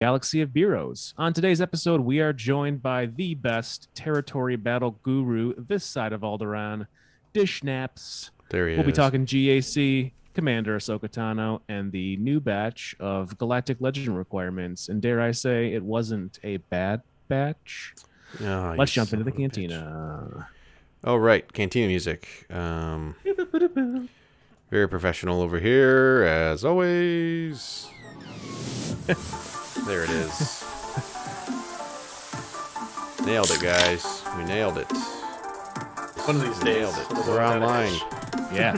Galaxy of Bureaus. On today's episode, we are joined by the best territory battle guru this side of Alderaan, Dishnaps. There he We'll be is. talking GAC, Commander Ahsoka Tano, and the new batch of Galactic Legend requirements. And dare I say, it wasn't a bad batch. Oh, Let's you jump into the son of a bitch. cantina. Oh, right. Cantina music. Very professional over here, as always. There it is. Nailed it, guys. We nailed it. One of these We days. nailed it. It'll We're go down online. Yeah.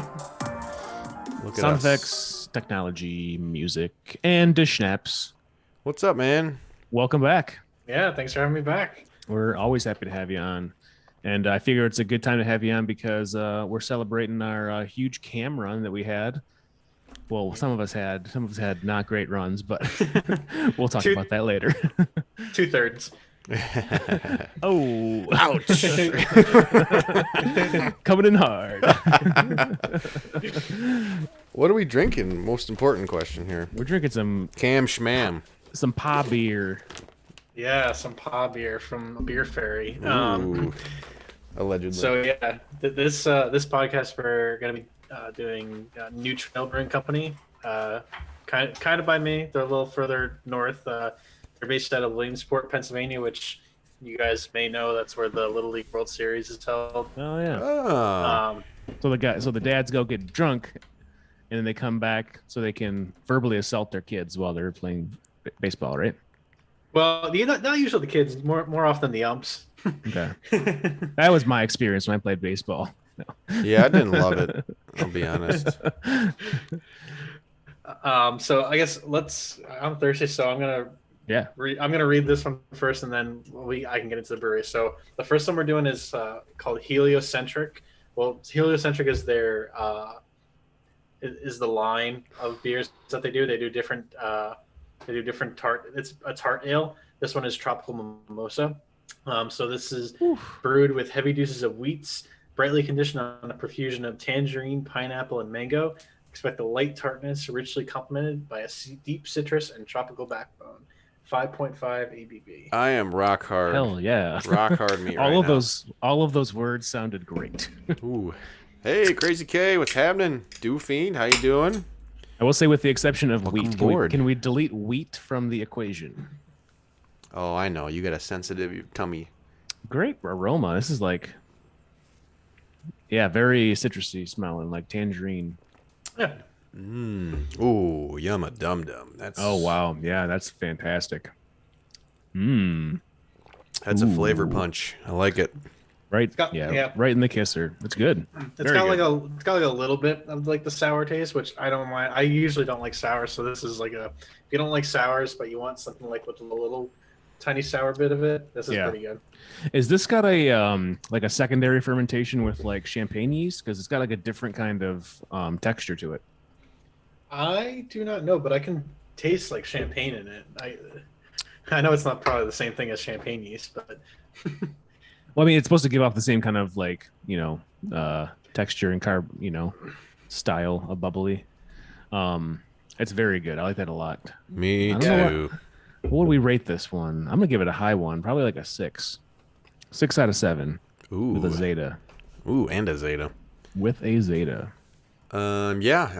Look at Sound us. effects, technology, music, and Dishnaps. What's up, man? Welcome back. Yeah, thanks for having me back. We're always happy to have you on. And I figure it's a good time to have you on because we're celebrating our huge cam run that we had. Well, some of us had not great runs, but we'll talk about that later. 2/3. Oh, Ouch. coming in hard. What are we drinking? Most important question here. We're drinking some Cam Schmam. Pa beer. Yeah, some paw beer from Beer Fairy. Ooh. Allegedly. So yeah, this podcast we're gonna be doing New Trail Brewing Company. Kind of by me. They're a little further north. They're based out of Williamsport, Pennsylvania, which you guys may know. That's where the Little League World Series is held. Oh yeah. Oh. So the dads go get drunk, and then they come back so they can verbally assault their kids while they're playing baseball, right? Well, not usually the kids. More often the umps. Okay. That was my experience when I played baseball. Yeah, I didn't love it. I'll be honest. So I guess I'm thirsty, so I'm gonna read this one first, and then I can get into the brewery. So the first one we're doing is called Heliocentric. Well, Heliocentric is their is the line of beers that they do. They do different tart. It's a tart ale. This one is tropical mimosa. So this is brewed with heavy doses of wheats, brightly conditioned on a profusion of tangerine, pineapple, and mango. Expect a light tartness, richly complemented by a deep citrus and tropical backbone. 5.5 ABV. I am rock hard. Hell yeah. Rock hard meat right All of those words sounded great. Ooh. Hey, Crazy K, what's happening? Doofine, how you doing? I will say, with the exception of Welcome wheat, aboard. can we delete wheat from the equation? Oh, I know. You got a sensitive tummy. Great aroma. This is like, yeah, very citrusy smelling, like tangerine. Yeah. Ooh, yumma dum dum. That's Oh wow, yeah, that's fantastic. That's a flavor punch. I like it. Right, yeah. right in the kisser. It's good. It's got like a little bit of like the sour taste, which I don't mind. I usually don't like sour, so this is like if you don't like sours, but you want something like with a little tiny sour bit of it, this is pretty good. Is this got a like a secondary fermentation with like champagne yeast? Because it's got like a different kind of texture to it. I do not know, but I can taste like champagne in it. I know it's not probably the same thing as champagne yeast, but Well, I mean, it's supposed to give off the same kind of like, texture and style of bubbly. It's very good. I like that a lot. Me I don't know too. What would we rate this one? I'm gonna give it a high one, probably like a 6. 6 out of 7 with a Ooh. Zeta. Ooh, and a Zeta. With a Zeta. Yeah,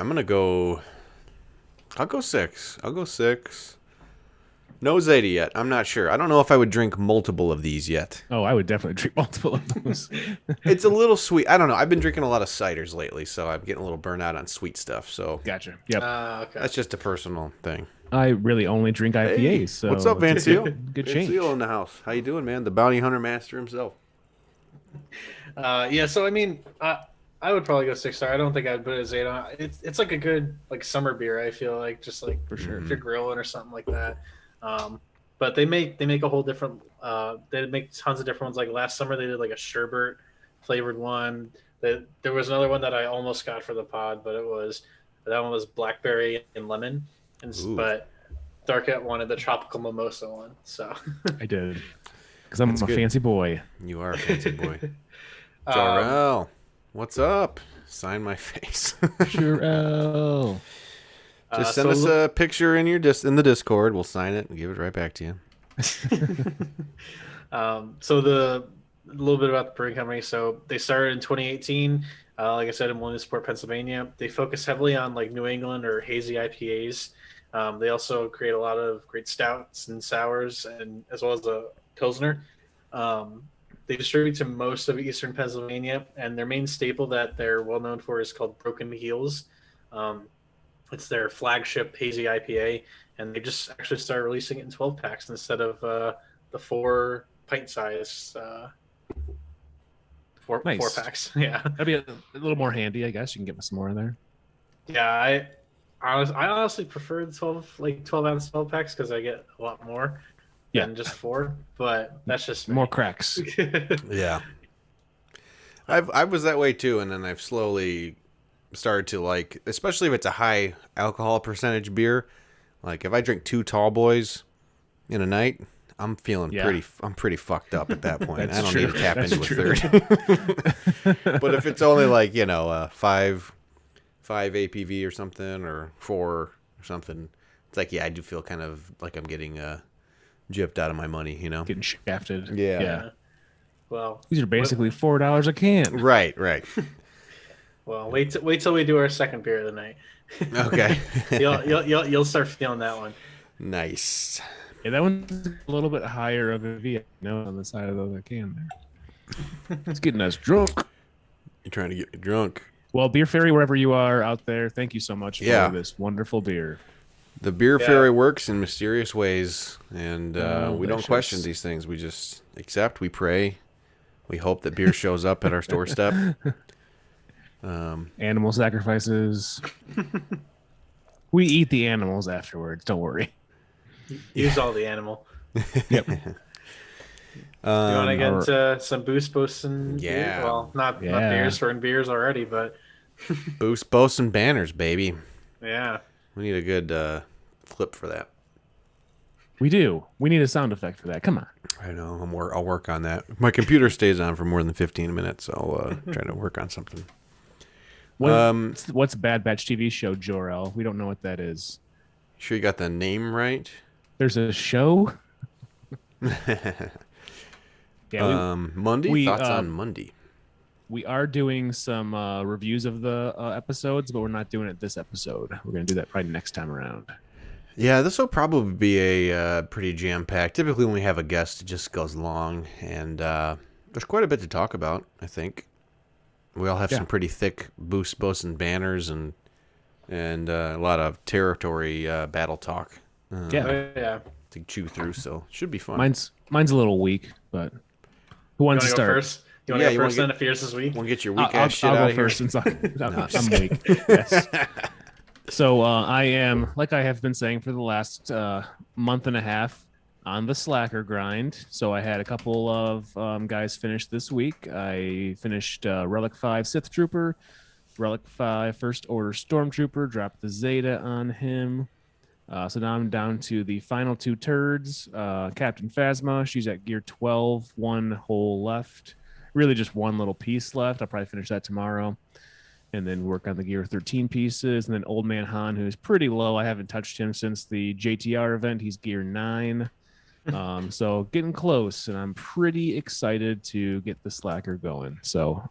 I'll go 6. I'll go 6. No Zeta yet. I'm not sure. I don't know if I would drink multiple of these yet. Oh, I would definitely drink multiple of those. It's a little sweet. I don't know. I've been drinking a lot of ciders lately, so I'm getting a little burnt out on sweet stuff. So Gotcha. Yep. okay. that's just a personal thing. I really only drink IPAs. Hey, So what's up, Van it's Seal? Good Van change. Seal in the house. How you doing, man? The bounty hunter master himself. Yeah. So I mean, I would probably go 6-star. I don't think I'd put a Zeta. It's like a good like summer beer. I feel like just like For sure. if you're grilling or something like that. But they make a whole different. They make tons of different ones. Like last summer, they did like a sherbet flavored one. There was another one that I almost got for the pod, but that one was blackberry and lemon. But Darkette wanted the tropical mimosa one, so I did. Because I'm That's a good. fancy boy. You are a fancy boy. Jarrell, what's up? Sign my face. Sure. Oh. Just send us a picture in in the Discord. We'll sign it and give it right back to you. So a little bit about the brewing company. So they started in 2018. Like I said, in Williamsport, Pennsylvania. They focus heavily on like New England or hazy IPAs. They also create a lot of great stouts and sours, and as well as a pilsner. They distribute to most of Eastern Pennsylvania, and their main staple that they're well known for is called Broken Heels. It's their flagship hazy IPA, and they just actually started releasing it in 12 packs instead of the 4 pint size four packs. Yeah, that'd be a little more handy, I guess. You can get some more in there. Yeah, I honestly prefer the 12 ounce 12 packs because I get a lot more than just 4. But that's just more cracks. Yeah, I was that way too, and then I've slowly started to like, especially if it's a high alcohol percentage beer. Like if I drink 2 tall boys in a night, I'm feeling pretty fucked up at that point. I don't need to tap into a third. But if it's only like, 5 APV or something, or 4 or something, it's like, I do feel kind of like I'm getting gypped out of my money, Getting shafted. Yeah. Well, these are basically $4 a can. Right. Well, wait till we do our second beer of the night. Okay. you'll start feeling that one. Nice. Yeah, that one's a little bit higher of a V on the side of the can there. It's getting us drunk. You're trying to get me drunk. Well, Beer Fairy, wherever you are out there, thank you so much for this wonderful beer. The Beer Fairy works in mysterious ways, and we don't question these things. We just accept, we pray, we hope that beer shows up at our doorstep. Animal sacrifices. We eat the animals afterwards. Don't worry. Use all the animal. Yep. You want to get into some Boost Bosun? Yeah. Beer? Well, not beers. We're in beers already, but Boost Bosun banners, baby. Yeah. We need a good flip for that. We do. We need a sound effect for that. Come on. I know. I'll work on that. If my computer stays on for more than 15 minutes, I'll try to work on something. What's Bad Batch TV show, Jor-El? We don't know what that is. Sure you got the name right? There's a show? Monday? Thoughts on Monday? We are doing some reviews of the episodes, but we're not doing it this episode. We're going to do that probably next time around. Yeah, this will probably be a pretty jam-packed. Typically when we have a guest, it just goes long, and there's quite a bit to talk about, I think. We all have some pretty thick Boost Bosun banners and a lot of territory battle talk. To chew through, so should be fun. Mine's a little weak, but who wants to start? Go first? You want to go first then if yours is weak? Want to get your weak ass shit out of here? I'll go first since I'm weak. Yes. So I am, like I have been saying for the last month and a half, on the slacker grind. So I had a couple of guys finish this week. I finished Relic 5 Sith Trooper, Relic 5 First Order Stormtrooper, dropped the Zeta on him. So now I'm down to the final 2 turds. Captain Phasma, she's at gear 12, 1 hole left. Really just 1 little piece left. I'll probably finish that tomorrow. And then work on the gear 13 pieces. And then Old Man Han, who's pretty low. I haven't touched him since the JTR event. He's gear 9. So getting close, and I'm pretty excited to get the slacker going. So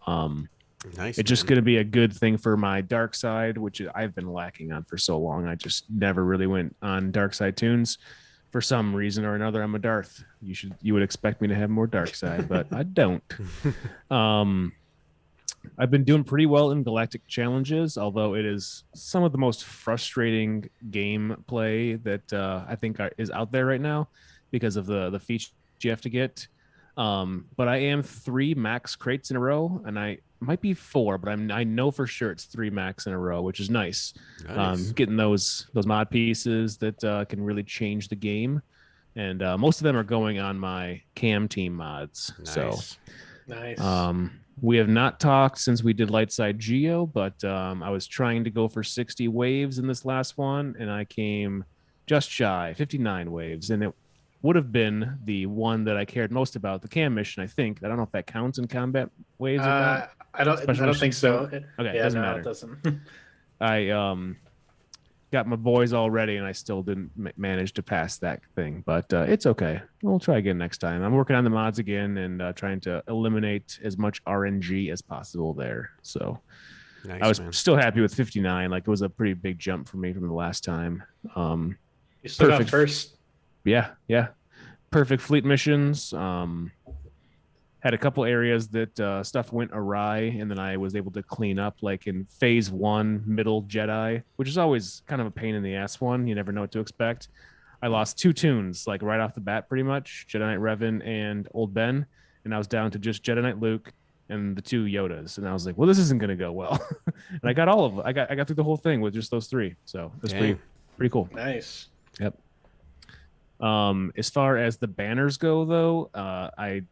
nice. It's just going to be a good thing for my dark side, which I've been lacking on for so long. I just never really went on dark side tunes. For some reason or another, I'm a Darth. You would expect me to have more dark side, but I don't. I've been doing pretty well in galactic challenges, although it is some of the most frustrating gameplay that I think is out there right now because of the features you have to get. But I am 3 max crates in a row, and I might be 4, but I know for sure it's 3 max in a row, which is nice. Getting those mod pieces that can really change the game, and most of them are going on my cam team mods. Nice. So nice. We have not talked since we did Lightside Geo, but I was trying to go for 60 waves in this last one, and I came just shy, 59 waves, and it would have been the one that I cared most about, the cam mission, I think. I don't know if that counts in combat waves or not. I don't think so. Okay, yeah, doesn't matter. It doesn't. got my boys all ready, and I still didn't manage to pass that thing. But it's okay. We'll try again next time. I'm working on the mods again and trying to eliminate as much RNG as possible there. So Nice, I was man. still happy with 59. Like, it was a pretty big jump for me from the last time. You still got first. Yeah. Perfect fleet missions. Had a couple areas that stuff went awry, and then I was able to clean up, like in phase 1, middle Jedi, which is always kind of a pain in the ass one. You never know what to expect. I lost 2 tunes, like right off the bat, pretty much, Jedi Knight Revan and Old Ben, and I was down to just Jedi Knight Luke and the 2 Yodas, and I was like, well, this isn't going to go well. And I got all of them. I got through the whole thing with just those 3, so it was pretty cool. Nice. Yep. As far as the banners go, though, I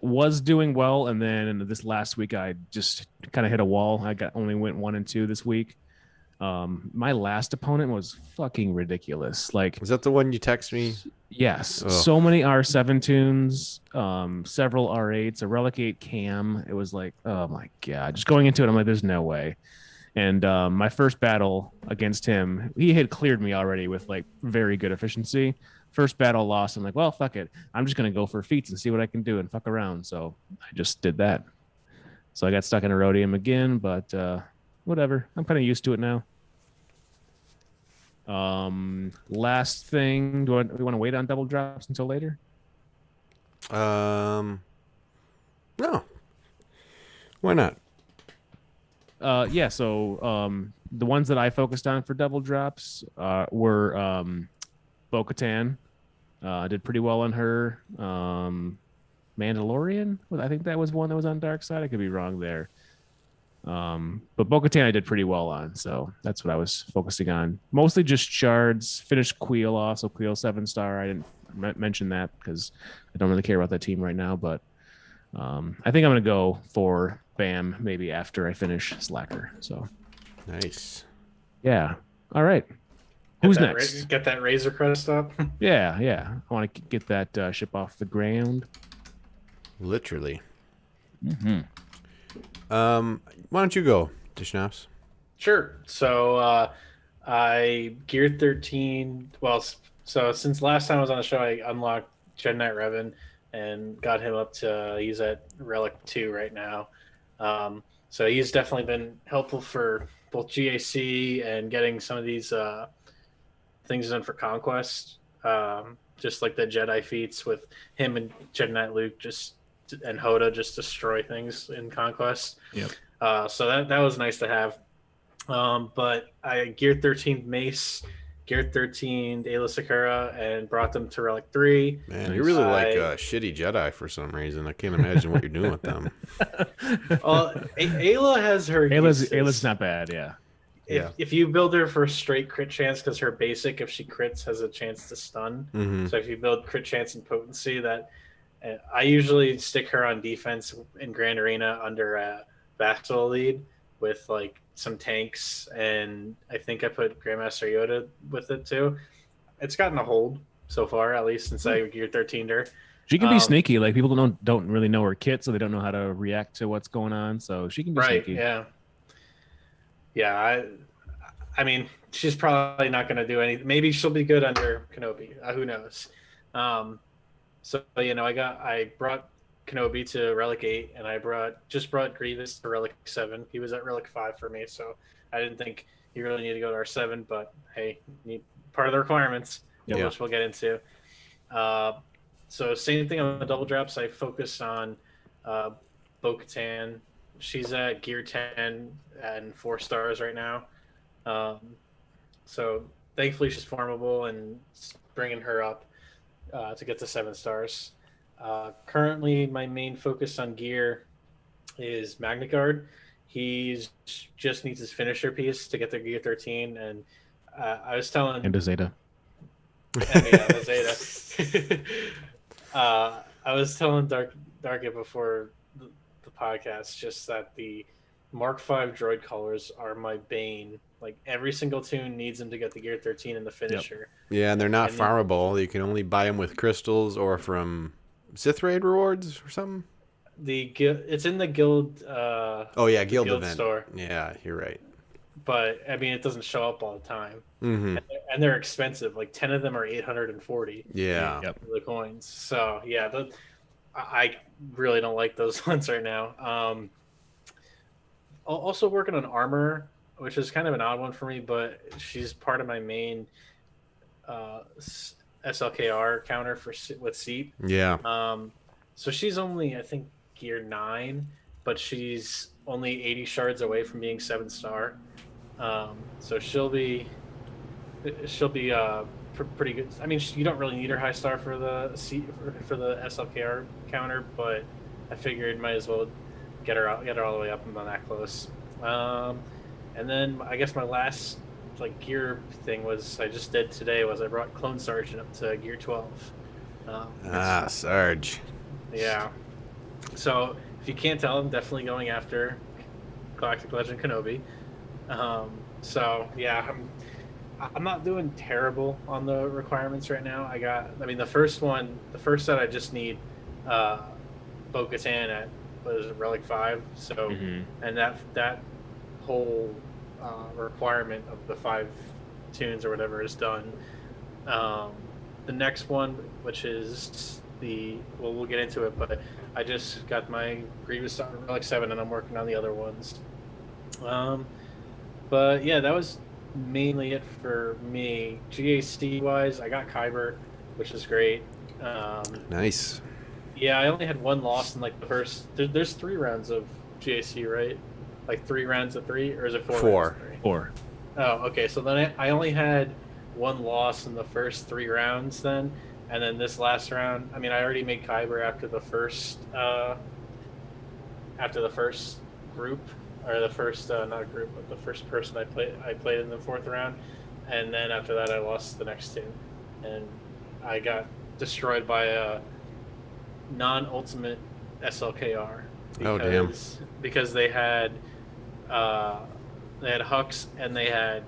was doing well, and then this last week I just kind of hit a wall. I only went 1 and 2 this week. My last opponent was fucking ridiculous. Like, Was that the one you text me? Yes. Oh. So many R7 tunes, several R8s, a Relic 8 cam. It was like, oh my god. Just going into it, I'm like, there's no way. And my first battle against him, he had cleared me already with like very good efficiency. First battle lost. I'm like, well, fuck it. I'm just going to go for feats and see what I can do and fuck around. So I just did that. So I got stuck in a Rhodium again, but whatever. I'm kind of used to it now. Last thing, we want to wait on double drops until later? No. Why not? Yeah, so the ones that I focused on for double drops were Bo-Katan. Did pretty well on her. Mandalorian, I think that was one that was on dark side. I could be wrong there. But Bo-Katan I did pretty well on, so that's what I was focusing on. Mostly just shards. Finished Queel off, so Queel 7-star. I didn't mention that because I don't really care about that team right now, but I think I'm going to go for Bam maybe after I finish Slacker. So Nice. Yeah. All right. Who's next? Get that Razor Crest up. Yeah. I want to get that ship off the ground. Literally. Mm-hmm. Why don't you go, Dishnaps? Sure. So I geared 13. Well, so since last time I was on the show, I unlocked Jedi Knight Revan and got him up to he's at Relic 2 right now. So he's definitely been helpful for both GAC and getting some of these things done for Conquest. Just like the Jedi feats with him and Jedi Knight Luke and Hoda just destroy things in Conquest. Yep. So that was nice to have. But I geared 13 Mace, geared 13 Ayla Sakura, and brought them to Relic 3. Man, you really like shitty Jedi for some reason. I can't imagine what you're doing with them. Ayla has her Ayla's not bad, yeah. If you build her for straight crit chance, because her basic, if she crits, has a chance to stun. Mm-hmm. So if you build crit chance and potency, I usually stick her on defense in Grand Arena under a Vassal lead with like some tanks, and I think I put Grandmaster Yoda with it too. It's gotten a hold so far, at least since I geared 13'd her. She can be sneaky. Like, people don't really know her kit, so they don't know how to react to what's going on. So she can be sneaky. Yeah. I mean, she's probably not going to do anything. Maybe she'll be good under Kenobi. Who knows? So I brought Kenobi to Relic 8, and I just brought Grievous to Relic 7. He was at Relic 5 for me, so I didn't think you really need to go to R7. But hey, need part of the requirements, which we'll get into. So same thing on the double drops. I focused on Bo-Katan. She's at gear 10 and 4 stars right now. So thankfully she's formable, and bringing her up to get to 7 stars. Currently, my main focus on gear is Magna Guard. He just needs his finisher piece to get the gear 13, and I was telling... And a Zeta. The Zeta. I was telling Dark before the podcast just that the Mark V droid colors are my bane. Like, every single tune needs him to get the gear 13 and the finisher. Yep. Yeah, and they're not farmable. You can only buy them with crystals or from Sith Raid rewards or something. It's in the guild. Guild event store. Yeah, you're right. but I mean, it doesn't show up all the time, Mm-hmm. and they're expensive. Like 10 of them are 840. Yeah. Yep. For the coins. So yeah, I really don't like those ones right now. Also working on armor, which is kind of an odd one for me, but she's part of my main SLKR counter with Seep. Yeah. So she's only, I think, gear 9, but she's only 80 shards away from being 7-star. So she'll be pretty good. I mean, you don't really need her high star for the for the SLKR counter, but I figured might as well get her all the way up. I'm not that close. And then I guess my last like gear thing I brought Clone Sergeant up to gear 12. Sarge. Yeah. So if you can't tell, I'm definitely going after Galactic Legend Kenobi. So yeah, I'm not doing terrible on the requirements right now. The first set I just need Bo-Katan at Relic 5. So and that whole requirement of the 5 tunes or whatever is done. The next one, which is we'll get into it, but I just got my Grievous on Relic 7 and I'm working on the other ones. But yeah, that was mainly it for me. GAC wise, I got Kyber, which is great. Nice. Yeah, I only had one loss in like the first. There's 3 rounds of GAC, right? Like 3 rounds of 3, or is it 4? 4. 4. Oh, okay. So then I only had one loss in the first 3 rounds then, and then this last round. I mean, I already made Kyber after the first group. Or the first, not group, but the first person I played in the 4th round. And then after that, I lost the next 2. And I got destroyed by a non-ultimate SLKR. Oh, damn. Because they had Hux and they had,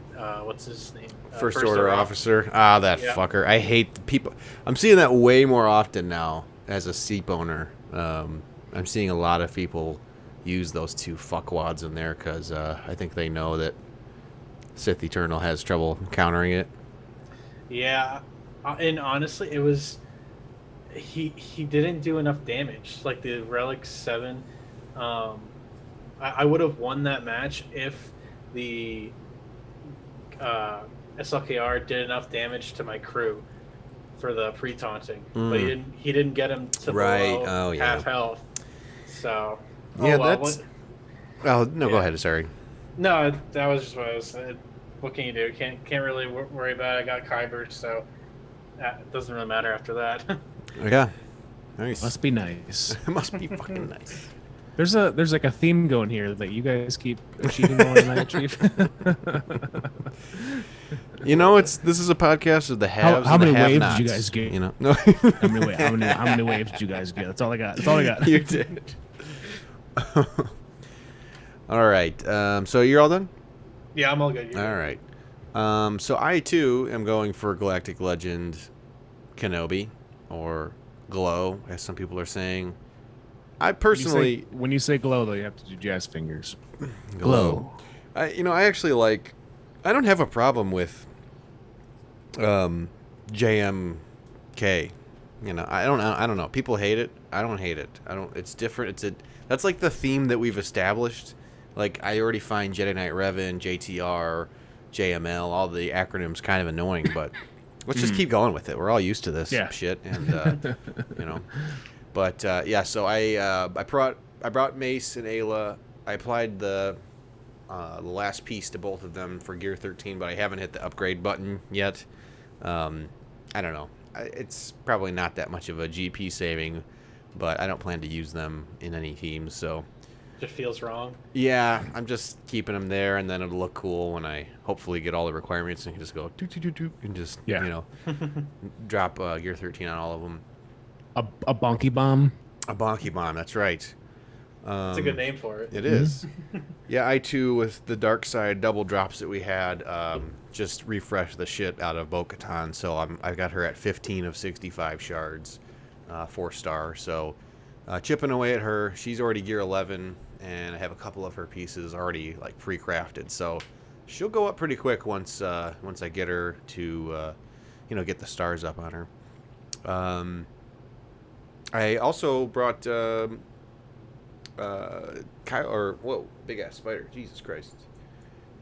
what's his name? First Order Officer. That fucker. I hate the people. I'm seeing that way more often now as a Seep owner. I'm seeing a lot of people use those 2 fuckwads in there because I think they know that Sith Eternal has trouble countering it. Yeah, and honestly, it was he didn't do enough damage. Like the Relic 7, I would have won that match if the SLKR did enough damage to my crew for the pre-taunting, but he didn't get him to below half health. So. Yeah, that's. Oh no, go ahead. Sorry. No, that was just what I was. What can you do? Can't really worry about it. I got Kyber, so it doesn't really matter after that. Yeah, nice. Must be nice. It must be fucking nice. There's like a theme going here that you guys keep achieving more than I achieve. You know, this is a podcast of the haves. How and many the waves have-nots, did you guys get? You know, no. how many waves did you guys get? That's all I got. You did. All right. So you're all done? Yeah, I'm all good. All right. So I too am going for Galactic Legend Kenobi, or Glow, as some people are saying. I personally, when you say glow, though, you have to do jazz fingers. Glow. I actually like. I don't have a problem with JMK. You know, I don't know. People hate it. I don't hate it. It's different. That's like the theme that we've established. Like, I already find Jedi Knight Revan, JTR, JML, all the acronyms kind of annoying, but let's just keep going with it. We're all used to this shit, and you know. But yeah, so I brought Mace and Ayla. I applied the last piece to both of them for Gear 13, but I haven't hit the upgrade button yet. I don't know. It's probably not that much of a GP saving, but I don't plan to use them in any teams, so. Just feels wrong. Yeah, I'm just keeping them there, and then it'll look cool when I hopefully get all the requirements and can just go doot, and just you know drop Gear 13 on all of them. A bonky bomb. A bonky bomb. That's right. That's a good name for it. It is. Yeah, I too, with the dark side double drops that we had, just refreshed the shit out of Bo-Katan. So I got her at 15 of 65 shards, 4-star. So chipping away at her. She's already gear 11, and I have a couple of her pieces already like pre-crafted. So she'll go up pretty quick once I get her to get the stars up on her. I also brought Kyle, or whoa, big ass spider, Jesus Christ.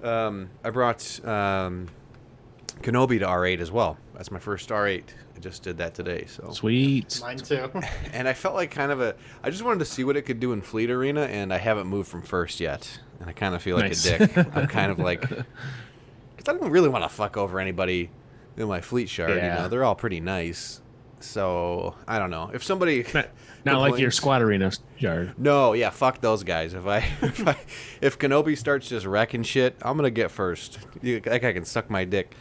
I brought Kenobi to R8 as well. That's my first R8. I just did that today. So sweet. Mine too. And I felt like I just wanted to see what it could do in Fleet Arena, and I haven't moved from first yet. And I kind of feel like a dick. I'm kind of like, because I don't really want to fuck over anybody in my Fleet Shard. Yeah. They're all pretty nice. So I don't know if somebody not like your Squad Arena Shard. No, yeah, fuck those guys. If Kenobi starts just wrecking shit, I'm gonna get first. That guy can suck my dick.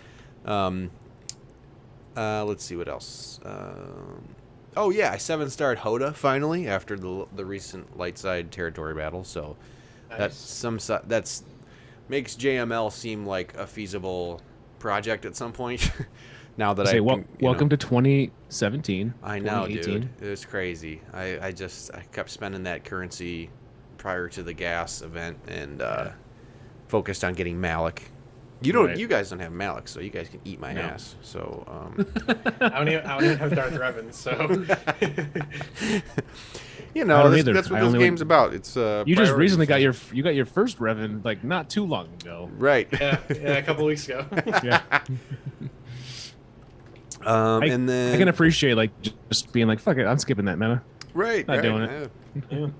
Let's see what else. Oh yeah, I 7-starred Hoda finally after the recent light side territory battle. So Nice. that's makes JML seem like a feasible project at some point. Now that welcome to 2017. I know, dude. It was crazy. I kept spending that currency prior to the gas event and focused on getting Malik. You guys don't have Malik, so you guys can eat my ass. So I don't even have Darth Revan, so that's what this game's about. It's you just recently got your first Revan like not too long ago. Right. yeah, a couple weeks ago. Yeah. And then I can appreciate like just being like, fuck it, I'm skipping that meta. Right. Not doing it. Yeah.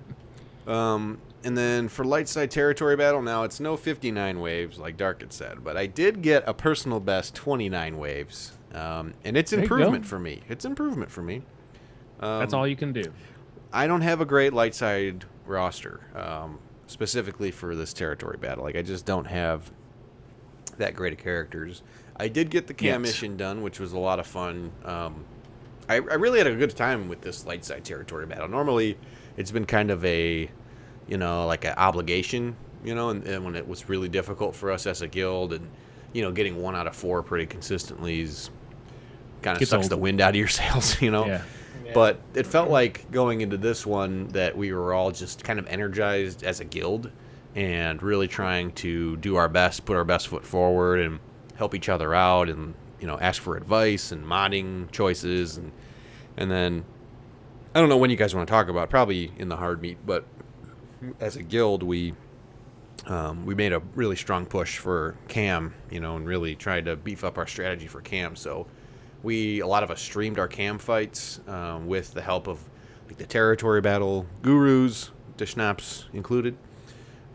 And then for light side territory battle, now it's no 59 waves like Dark had said, but I did get a personal best 29 waves, and it's improvement for me. It's improvement for me. That's all you can do. I don't have a great light side roster, specifically for this territory battle. Like I just don't have that great of characters. I did get the cam mission done, which was a lot of fun. I really had a good time with this light side territory battle. Normally, it's been kind of a, like an obligation, and when it was really difficult for us as a guild, and getting 1 out of 4 pretty consistently is kind of sucks the wind out of your sails, Yeah. But it felt like going into this one that we were all just kind of energized as a guild and really trying to do our best, put our best foot forward, and help each other out, and ask for advice and modding choices, and then I don't know when you guys want to talk about, probably in the hard meat, but as a guild we made a really strong push for cam, and really tried to beef up our strategy for cam. So a lot of us streamed our cam fights with the help of like the territory battle gurus, Dishnaps included,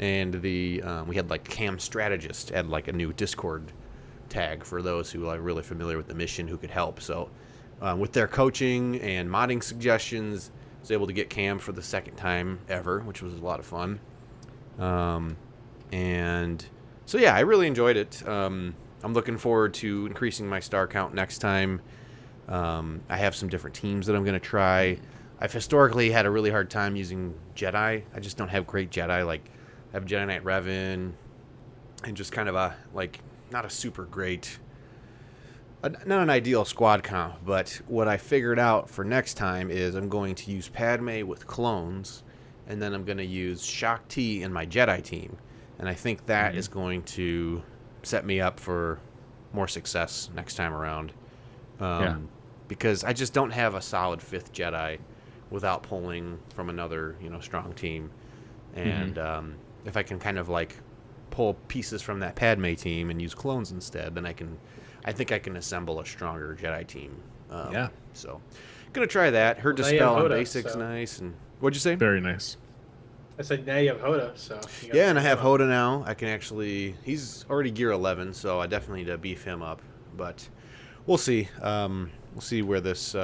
and we had like cam strategist, had like a new Discord tag for those who are really familiar with the mission who could help. So with their coaching and modding suggestions, I was able to get cam for the second time ever, which was a lot of fun. And so yeah, I really enjoyed it. I'm looking forward to increasing my star count next time. I have some different teams that I'm going to try. I've historically had a really hard time using Jedi. I just don't have great Jedi. Like I have Jedi Knight Revan and just kind of not a super great, not an ideal squad comp, but what I figured out for next time is I'm going to use Padme with clones, and then I'm going to use Shaak Ti in my Jedi team, and I think that is going to set me up for more success next time around, because I just don't have a solid 5th Jedi without pulling from another strong team, and if I can kind of like pull pieces from that Padme team and use clones instead, then I think I can assemble a stronger Jedi team. So gonna try that. Her dispel on basics nice. And what'd you say? Very nice. I said now you have Hoda, so and I have Hoda now. I can he's already gear 11, so I definitely need to beef him up, but we'll see. We'll see where this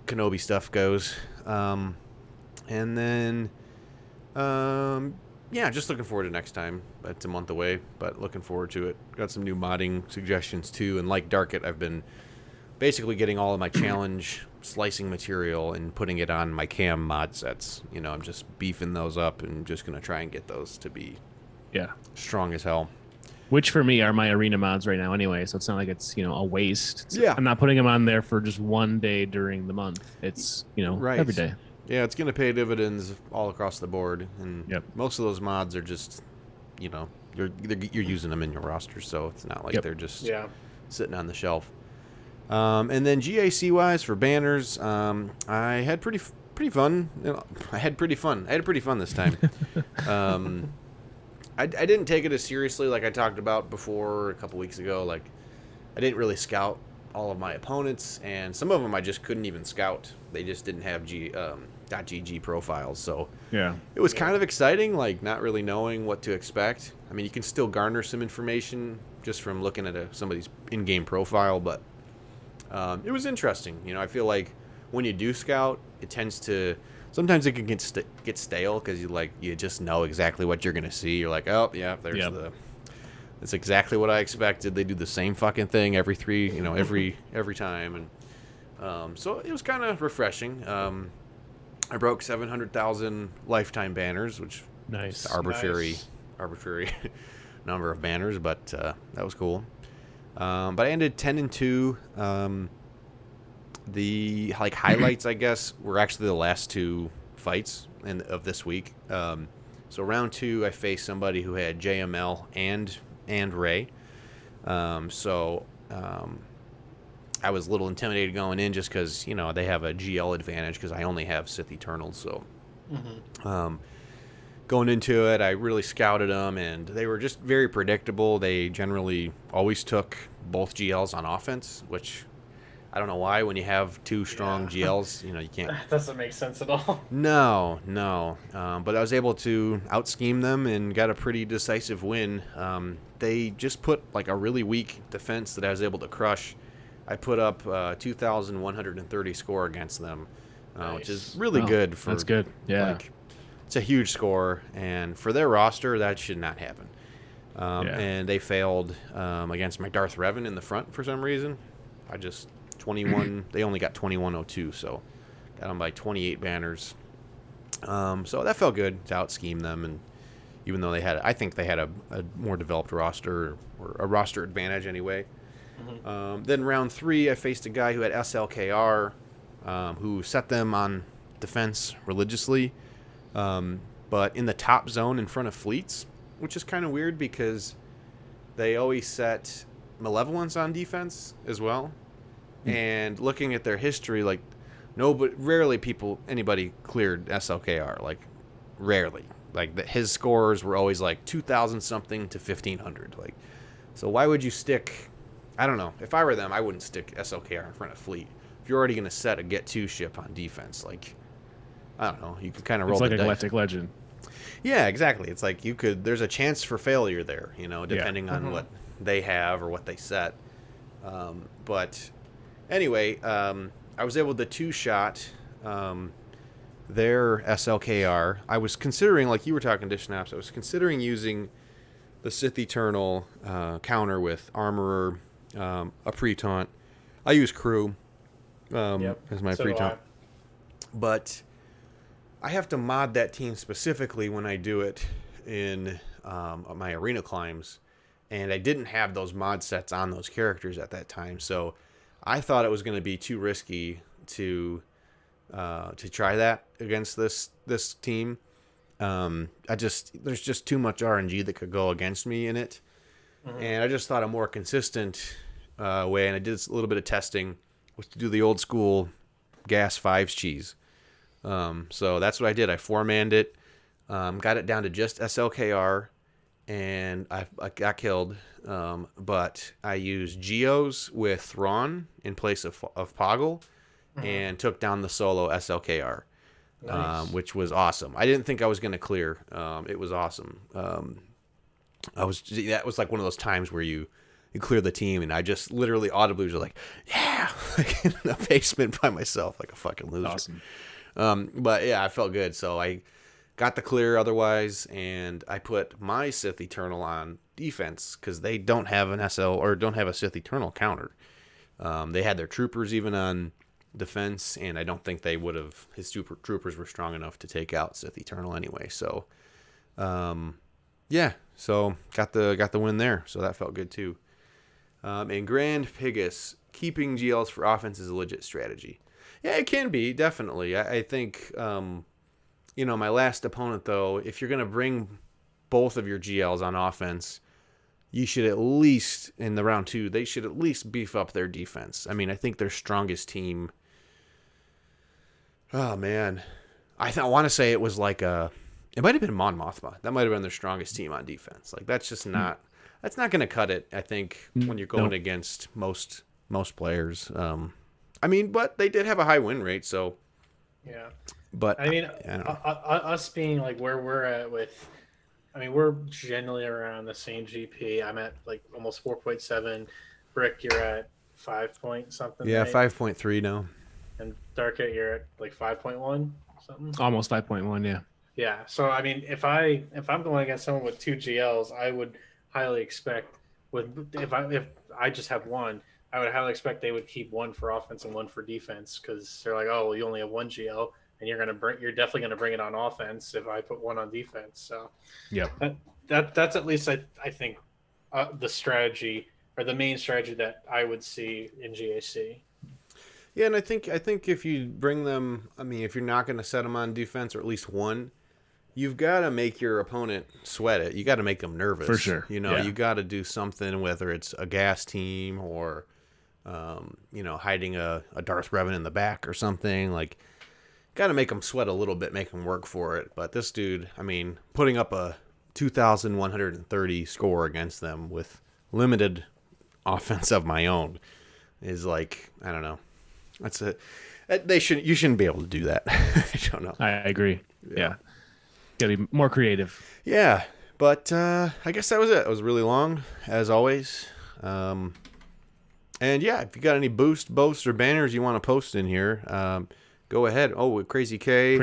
Kenobi stuff goes, and then just looking forward to next time. It's a month away, but looking forward to it. Got some new modding suggestions too, and like Darkit, I've been basically getting all of my challenge slicing material and putting it on my cam mod sets. I'm just beefing those up and just gonna try and get those to be strong as hell. Which for me are my arena mods right now anyway, so it's not like it's a waste. I'm not putting them on there for just one day during the month. It's every day. Yeah, it's going to pay dividends all across the board, and most of those mods are just, you're using them in your roster, so it's not like they're just sitting on the shelf. And then GAC wise for banners, I had pretty fun. I had pretty fun this time. I didn't take it as seriously like I talked about before a couple weeks ago. Like, I didn't really scout all of my opponents, and some of them I just couldn't even scout. They just didn't have .gg profiles, so it was kind of exciting, like not really knowing what to expect. I mean, you can still garner some information just from looking at somebody's in-game profile, but it was interesting. You know, I feel like when you do scout, it tends to sometimes it can get stale because you just know exactly what you're gonna see. You're like, oh yeah, that's exactly what I expected. They do the same fucking thing every time, and so it was kind of refreshing. I broke 700,000 lifetime banners, which is arbitrary number of banners, but that was cool. But I ended 10-2. The highlights, I guess, were actually the last two fights of this week. So round 2, I faced somebody who had JML and Ray. I was a little intimidated going in just because, they have a GL advantage because I only have Sith Eternals. So going into it, I really scouted them, and they were just very predictable. They generally always took both GLs on offense, which I don't know why. When you have two strong GLs, you can't. That doesn't make sense at all. No. But I was able to out-scheme them and got a pretty decisive win. They just put a really weak defense that I was able to crush. I put up 2,130 score against them, which is really good. That's good. Yeah. It's a huge score, and for their roster, that should not happen. And they failed against my Darth Revan in the front for some reason. 21. They only got 2102, so got them by 28 banners. So that felt good to out-scheme them, and even though I think they had a more developed roster, or a roster advantage anyway. Then round 3, I faced a guy who had SLKR, who set them on defense religiously, but in the top zone in front of fleets, which is kind of weird because they always set Malevolence on defense as well. And looking at their history, rarely anybody cleared SLKR, rarely. His scores were always 2,000 something to 1,500. So why would you stick? I don't know. If I were them, I wouldn't stick SLKR in front of fleet. If you're already going to set a get 2 ship on defense, I don't know. You could kind of roll the dice. It's like a Galactic Legend. Yeah, exactly. It's there's a chance for failure there, depending on what they have or what they set. But anyway, I was able to 2-shot their SLKR. I was considering, like you were talking to Schnaps, I was considering using the Sith Eternal counter with Armorer, a pre-taunt. I use Crew as my pre-taunt. But I have to mod that team specifically when I do it in my arena climbs. And I didn't have those mod sets on those characters at that time. So I thought it was going to be too risky to try that against this team. There's just too much RNG that could go against me in it. And I just thought a more consistent way, and I did a little bit of testing, was to do the old school gas 5s cheese. So that's what I did. I 4-manned it, got it down to just SLKR, and I got killed. But I used Geos with Thrawn in place of Poggle, and took down the solo SLKR. Nice. Which was awesome. I didn't think I was going to clear. It was awesome. That was like one of those times where you clear the team, and I just literally audibly was like, yeah, like in the basement by myself, like a fucking loser. Awesome. But yeah, I felt good. So I got the clear otherwise, and I put my Sith Eternal on defense because they don't have an SL or don't have a Sith Eternal counter. They had their troopers even on defense, and I don't think they would have. His troopers were strong enough to take out Sith Eternal anyway. So, yeah, so got the win there. So that felt good too. And Grand Pigus, keeping GLs for offense is a legit strategy. Yeah, it can be, definitely. I think, my last opponent though, if you're gonna bring both of your GLs on offense, you should at least, in the round 2, they should at least beef up their defense. I mean, I think their strongest team, oh man, I want to say it was like it might have been Mon Mothma. That might have been their strongest team on defense. Like, that's just not, that's not going to cut it, I think, when you're going against most players. I mean, but they did have a high win rate, so. Yeah. But I mean, us being like where we're at with, I mean, we're generally around the same GP. I'm at like almost 4.7. Brick, you're at 5 point something. Yeah, right? 5.3 now. And Darkit, you're at like 5.1 something. Almost 5.1, yeah. Yeah. So I mean, if I'm going against someone with 2 GLs, I would highly expect if I just have one, I would highly expect they would keep one for offense and one for defense, because they're like, oh, well, you only have 1 GL. And you're definitely gonna bring it on offense if I put one on defense. So, yeah, that's at least I think the strategy, or the main strategy that I would see in GAC. Yeah, and I think if you bring them, I mean, if you're not going to set them on defense, or at least one, you've got to make your opponent sweat it. You got to make them nervous. For sure. You know, you got to do something, whether it's a gas team or, hiding a Darth Revan in the back or something. Like, got to make them sweat a little bit, make them work for it. But this dude, I mean, putting up a 2,130 score against them with limited offense of my own is like, I don't know. That's it. You shouldn't be able to do that. I don't know. I agree. Yeah. Got to be more creative. Yeah. But I guess that was it. It was really long, as always. And yeah, if you got any boasts, or banners you want to post in here, go ahead. Oh, Crazy K.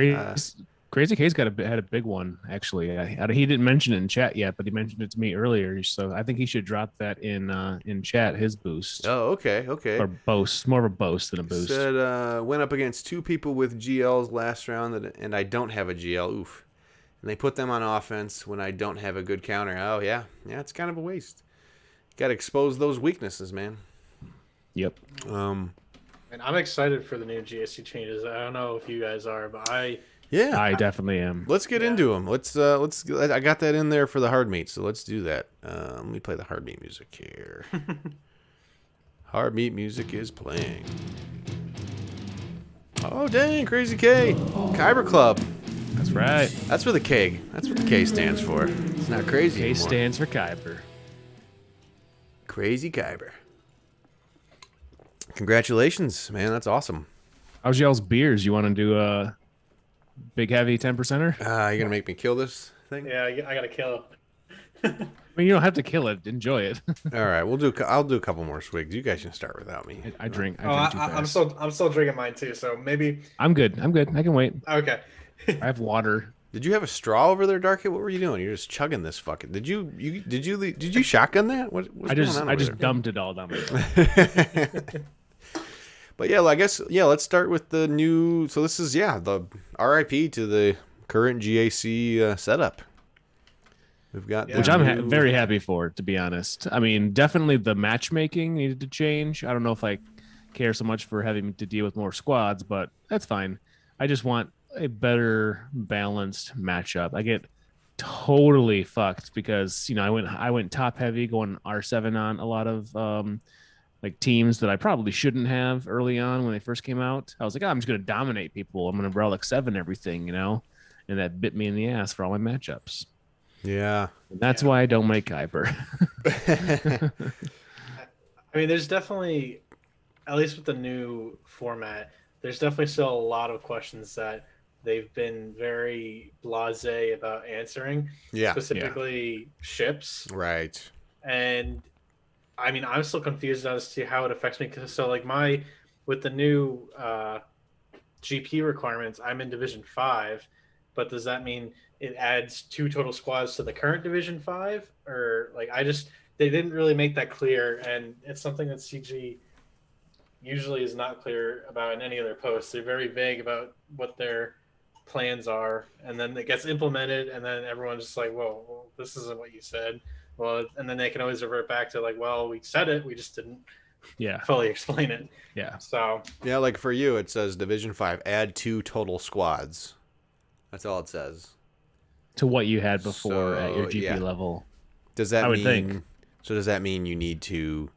Crazy K's had a big one, actually. He didn't mention it in chat yet, but he mentioned it to me earlier. So I think he should drop that in chat, his boost. Oh, okay. Or boast. More of a boast than a boost. Said, went up against 2 people with GLs last round, and I don't have a GL. Oof. And they put them on offense when I don't have a good counter. Oh, yeah. Yeah, it's kind of a waste. Got to expose those weaknesses, man. Yep. And I'm excited for the new GSC changes. I don't know if you guys are, but I definitely am. Let's get into them. Let's. I got that in there for the hard meat, so let's do that. Let me play the hard meat music here. Hard meat music is playing. Oh dang, Crazy K, Kyber Club. That's right. That's what the K stands for. It's not crazy. K anymore. stands for Kyber. Crazy Kyber. Congratulations, man. That's awesome. How's y'all's beers? You want to do a big heavy 10%er? You're gonna make me kill this thing? Yeah, I gotta kill. I mean, you don't have to kill it. Enjoy it. All right, I'll do a couple more swigs. You guys can start without me. I drink. Too fast. I'm still drinking mine too. So maybe I'm good. I can wait. Okay. I have water. Did you have a straw over there, Darky? What were you doing? You're just chugging this fucking. Did you shotgun that? What's I just dumped it all down my throat. But yeah, I guess let's start with the new. So this is the RIP to the current GAC setup. We've got which I'm very happy for, to be honest. I mean, definitely the matchmaking needed to change. I don't know if I care so much for having to deal with more squads, but that's fine. I just want a better balanced matchup. I get totally fucked because I went top heavy going R7 on a lot of like teams that I probably shouldn't have early on when they first came out. I was like, I'm just going to dominate people. I'm going to Relic 7 everything, and that bit me in the ass for all my matchups. Yeah. And that's why I don't make Kyber. I mean, there's definitely, at least with the new format, there's definitely still a lot of questions that they've been very blasé about answering. Yeah. Specifically ships. Right. And I mean, I'm still confused as to how it affects me. With the new GP requirements, I'm in Division 5, but does that mean it adds 2 total squads to the current Division 5? Or they didn't really make that clear, and it's something that CG usually is not clear about in any of their posts. They're very vague about what their plans are, and then it gets implemented, and then everyone's just like, whoa, well, this isn't what you said. Well, and then they can always revert back to we said it, we just didn't fully explain it. Yeah. So like for you, it says Division 5, add 2 total squads. That's all it says. to what you had before at your GP level. Does that I would think. So does that mean you need to?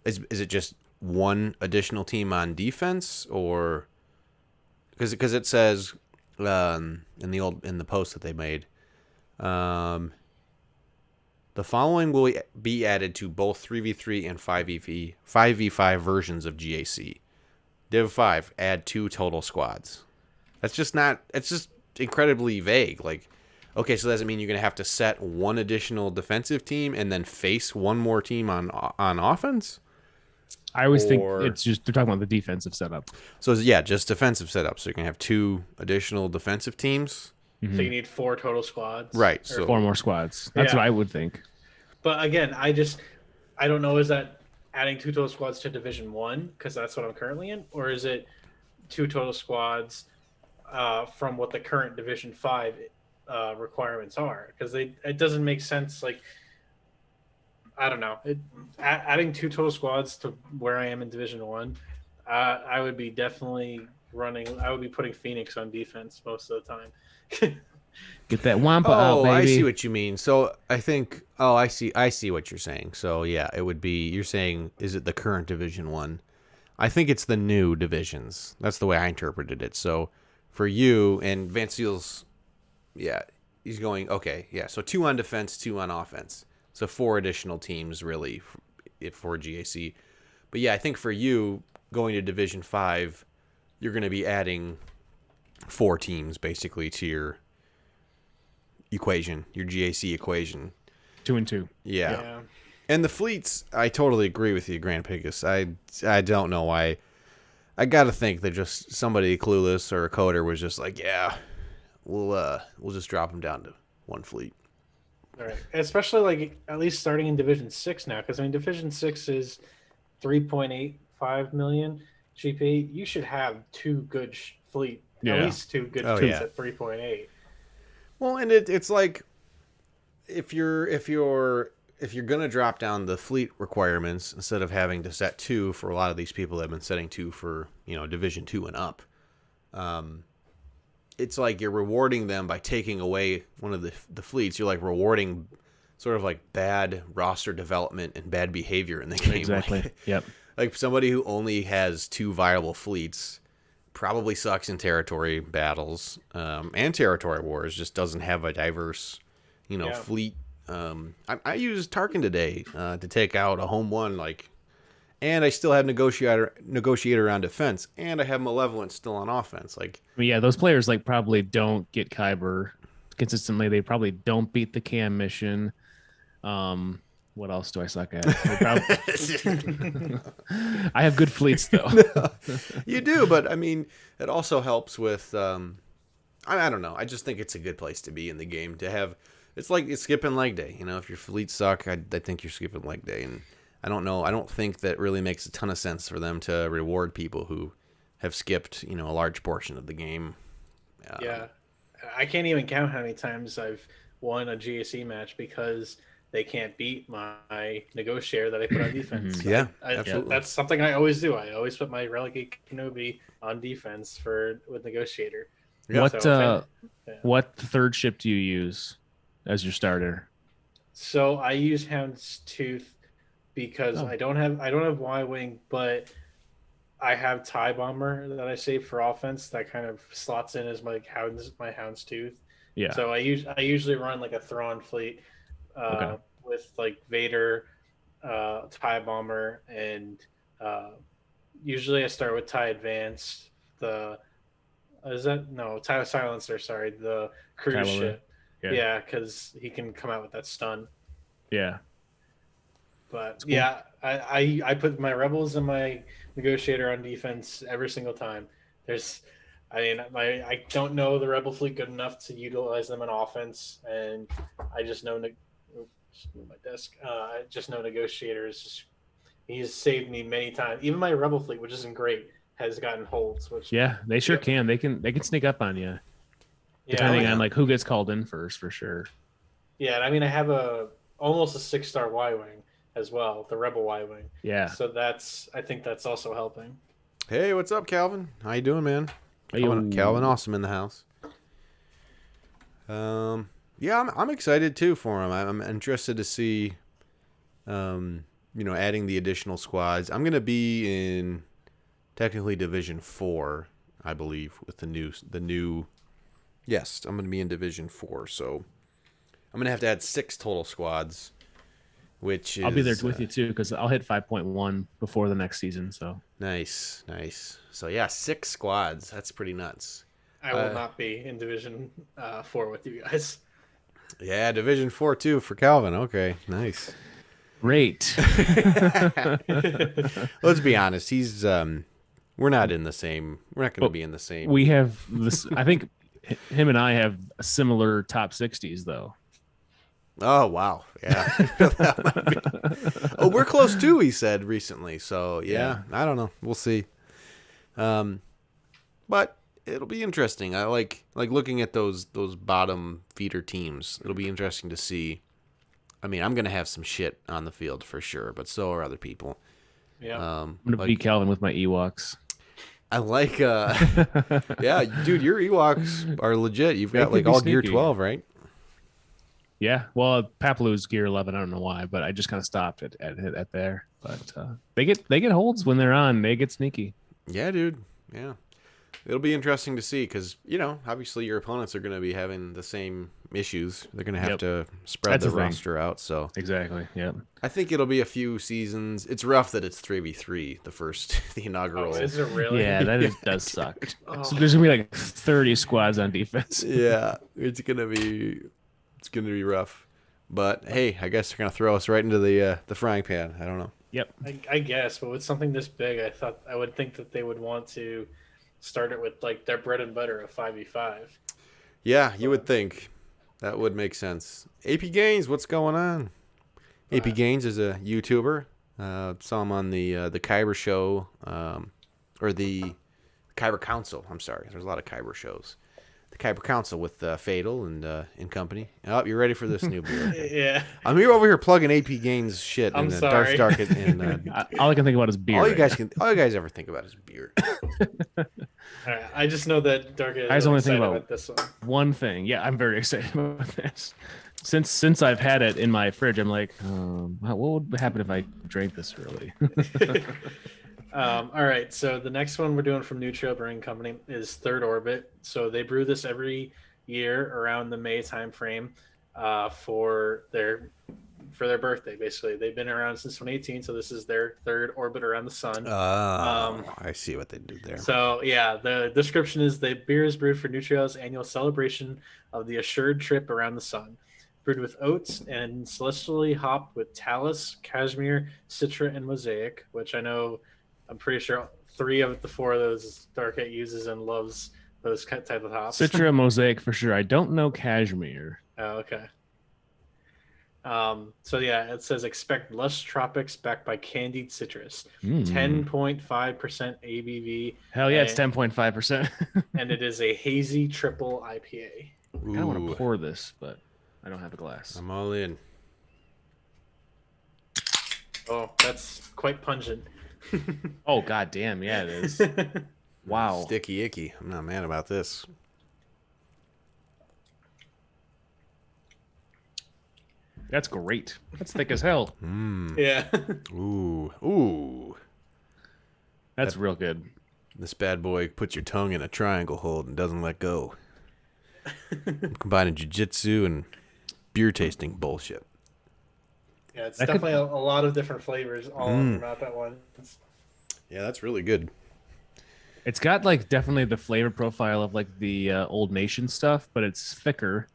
Is it just one additional team on defense, or because it says in the post that they made, the following will be added to both 3v3 and 5v5 versions of GAC. Div 5 add 2 total squads. That's just not. It's just incredibly vague. Like, okay, so does it mean you're gonna have to set one additional defensive team and then face one more team on offense? I always think it's just they're talking about the defensive setup. So yeah, just defensive setup. So you're gonna have 2 additional defensive teams. So you need 4 total squads, right? So 4 more squads. That's what I would think. But again, I don't know. Is that adding 2 total squads to Division 1 because that's what I'm currently in, or is it 2 total squads from what the current Division 5 requirements are? Because it doesn't make sense. Like, I don't know. Adding 2 total squads to where I am in Division 1, I would be definitely running. I would be putting Phoenix on defense most of the time. Get that Wampa out, baby. I see what you mean. So I think, I see what you're saying. So yeah, it would be, you're saying, is it the current Division 1? I think it's the new divisions. That's the way I interpreted it. So for you, and Vance Seals, he's going, okay, yeah, so 2 on defense, 2 on offense. So 4 additional teams, really, for GAC. But yeah, I think for you, going to Division 5, you're going to be adding 4 teams, basically, to your equation, your GAC equation. 2 and 2. Yeah. And the fleets, I totally agree with you, Grand Pigus. I don't know why. I got to think that just somebody clueless or a coder was just like, yeah, we'll just drop them down to 1 fleet. All right. Especially like at least starting in Division 6 now, because I mean Division 6 is 3.85 million GP. You should have 2 good fleet, at least 2 good fleets at 3.8. Well, and it's like if you're gonna drop down the fleet requirements instead of having to set 2 for a lot of these people that have been setting 2 for Division 2 and up, it's like you're rewarding them by taking away one of the fleets. You're like rewarding sort of like bad roster development and bad behavior in the game. Exactly. Like, yep. Like somebody who only has 2 viable fleets probably sucks in territory battles and territory wars. Just doesn't have a diverse, fleet. I used Tarkin today to take out a home 1, and I still have negotiator on defense, and I have Malevolent still on offense. Those players probably don't get Kyber consistently. They probably don't beat the cam mission. What else do I suck at? I have good fleets though. You do, but I mean, it also helps with. I don't know. I just think it's a good place to be in the game to have. It's like it's skipping leg day. If your fleets suck, I think you're skipping leg day, and I don't know. I don't think that really makes a ton of sense for them to reward people who have skipped, a large portion of the game. I can't even count how many times I've won a GAC match because they can't beat my negotiator that I put on defense. Absolutely. That's something I always do. I always put my Relegate Kenobi on defense with negotiator. What third ship do you use as your starter? So I use Hound's Tooth because I don't have Y-Wing, but I have TIE Bomber that I save for offense that kind of slots in as my Hound's Tooth. Yeah. So I usually run a Thrawn fleet with Vader, TIE Bomber, and usually I start with TIE Advanced. TIE Silencer. Sorry, the cruise ship. Yeah, because he can come out with that stun. Yeah. But cool. I put my Rebels and my Negotiator on defense every single time. I don't know the Rebel fleet good enough to utilize them on offense, and I just know my desk. I just know Negotiators. He's saved me many times. Even my Rebel fleet, which isn't great, has gotten holds. Which they sure can. They can sneak up on you. Depending on who gets called in first, for sure. Yeah, and I have almost a 6-star Y-Wing as well, the Rebel Y-Wing. Yeah. So I think that's also helping. Hey, what's up, Calvin? How you doing, man? Calvin Awesome in the house. Yeah, I'm excited too for him. I'm interested to see, adding the additional squads. I'm gonna be in technically Division 4, I believe, with the new. Yes, I'm gonna be in Division 4, so I'm gonna have to add 6 total squads, which is. I'll be there with you too because I'll hit 5.1 before the next season. So nice. So yeah, 6 squads. That's pretty nuts. I will not be in Division 4 with you guys. Yeah, Division 4 too for Calvin. Okay, nice. Great. Let's be honest. We're not in the same. We're not going to be in the same. We have this. I think him and I have similar top 60s though. Oh wow, yeah. Oh, we're close too. He said recently. So yeah, I don't know. We'll see. But it'll be interesting. I like looking at those bottom feeder teams. It'll be interesting to see. I mean, I'm gonna have some shit on the field for sure, but so are other people. Yeah, I'm gonna beat Calvin with my Ewoks. I like, yeah, dude, your Ewoks are legit. You've got like all sneaky. gear 12, right? Yeah, well, Papalou's gear 11. I don't know why, but I just kind of stopped at there. But they get holds when they're on. They get sneaky. Yeah, dude. Yeah. It'll be interesting to see because, obviously your opponents are going to be having the same issues. They're going to have to spread the roster out. So exactly, yeah. I think it'll be a few seasons. It's rough that it's 3v3, the inaugural. Oh, is it really? Yeah, that does suck. So there's going to be like 30 squads on defense. Yeah, it's going to be rough. But, hey, I guess they're going to throw us right into the frying pan. I don't know. Yep. I guess, but with something this big, I would think that they would want to start it with like their bread and butter of 5v5. Yeah, you would think that would make sense. AP Gaines, what's going on? AP Gaines is a YouTuber. Saw him on the Kyber show, or the Kyber Council. I'm sorry, there's a lot of Kyber shows. The Kyber Council with Fatal and company. Oh, you're ready for this new beer? Yeah. I'm over here plugging AP Gaines shit. I'm and sorry. Dark and all I can think about is beer. All you guys ever think about is beer. All right, I just know that Dark is I was only thinking about this one thing. Yeah, I'm very excited about this. Since I've had it in my fridge, I'm like, what would happen if I drank this early? All right, so the next one we're doing from New Trail Brewing Company is Third Orbit. So they brew this every year around the May timeframe for their birthday. Basically, they've been around since 2018, so this is their third orbit around the sun. I see what they did there. So yeah, the description is the beer is brewed for New Trail's annual celebration of the assured trip around the sun. Brewed with oats and celestially hopped with Talus, Cashmere, Citra, and Mosaic, which I'm pretty sure 3 of the 4 of those Darkette uses and loves those type of hops. Citra, Mosaic for sure. I don't know Cashmere. Oh, okay. So yeah, it says expect lush tropics backed by candied citrus. 10.5% ABV. Hell yeah, it's 10.5%. And it is a hazy triple IPA. I kind of want to pour this, but I don't have a glass. I'm all in. Oh, that's quite pungent. Oh god damn, yeah it is. Wow. Sticky icky. I'm not mad about this. That's great. That's thick as hell. Yeah. Ooh. That's real good. This bad boy puts your tongue in a triangle hold and doesn't let go. I'm combining jiu-jitsu and beer tasting bullshit. Yeah, it's definitely a lot of different flavors all in your mouth at once. Yeah, that's really good. It's got like definitely the flavor profile of like the Old Nation stuff, but it's thicker.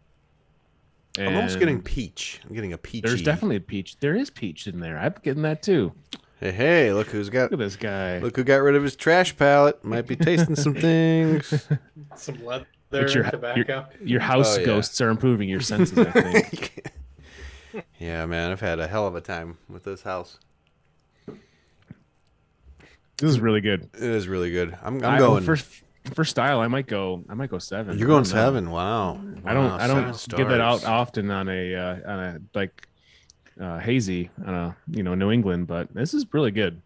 I'm almost getting peach. I'm getting a peachy. There's definitely a peach. There is peach in there. I'm getting that too. Hey, look who's got. Look at this guy. Look who got rid of his trash pallet. Might be tasting some things. Some leather, tobacco. Your house ghosts are improving your senses, I think. Yeah, man, I've had a hell of a time with this house. This is really good. It is really good. I'm going for style. I might go 7. You're going 7. Wow. I don't get that out often on a like hazy on a New England, but this is really good.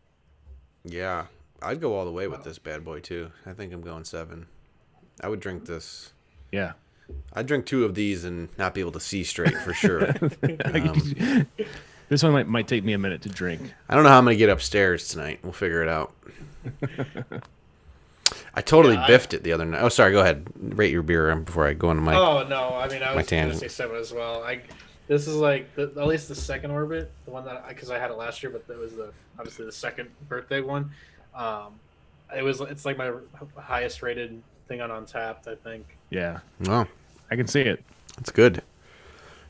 Yeah, I'd go all the way with this bad boy too. I think I'm going 7. I would drink this. Yeah. I'd drink 2 of these and not be able to see straight for sure. This one might take me a minute to drink. I don't know how I'm going to get upstairs tonight. We'll figure it out. I totally biffed it the other night. Oh, sorry. Go ahead. Rate your beer before I go into my. Oh no! I mean, I was tangent. going to say 7 as well. This is like at least the second orbit, the one that because I had it last year, but that was obviously the second birthday one. It's like my highest rated thing on Untapped, I think. Yeah. Oh, I can see it. That's good.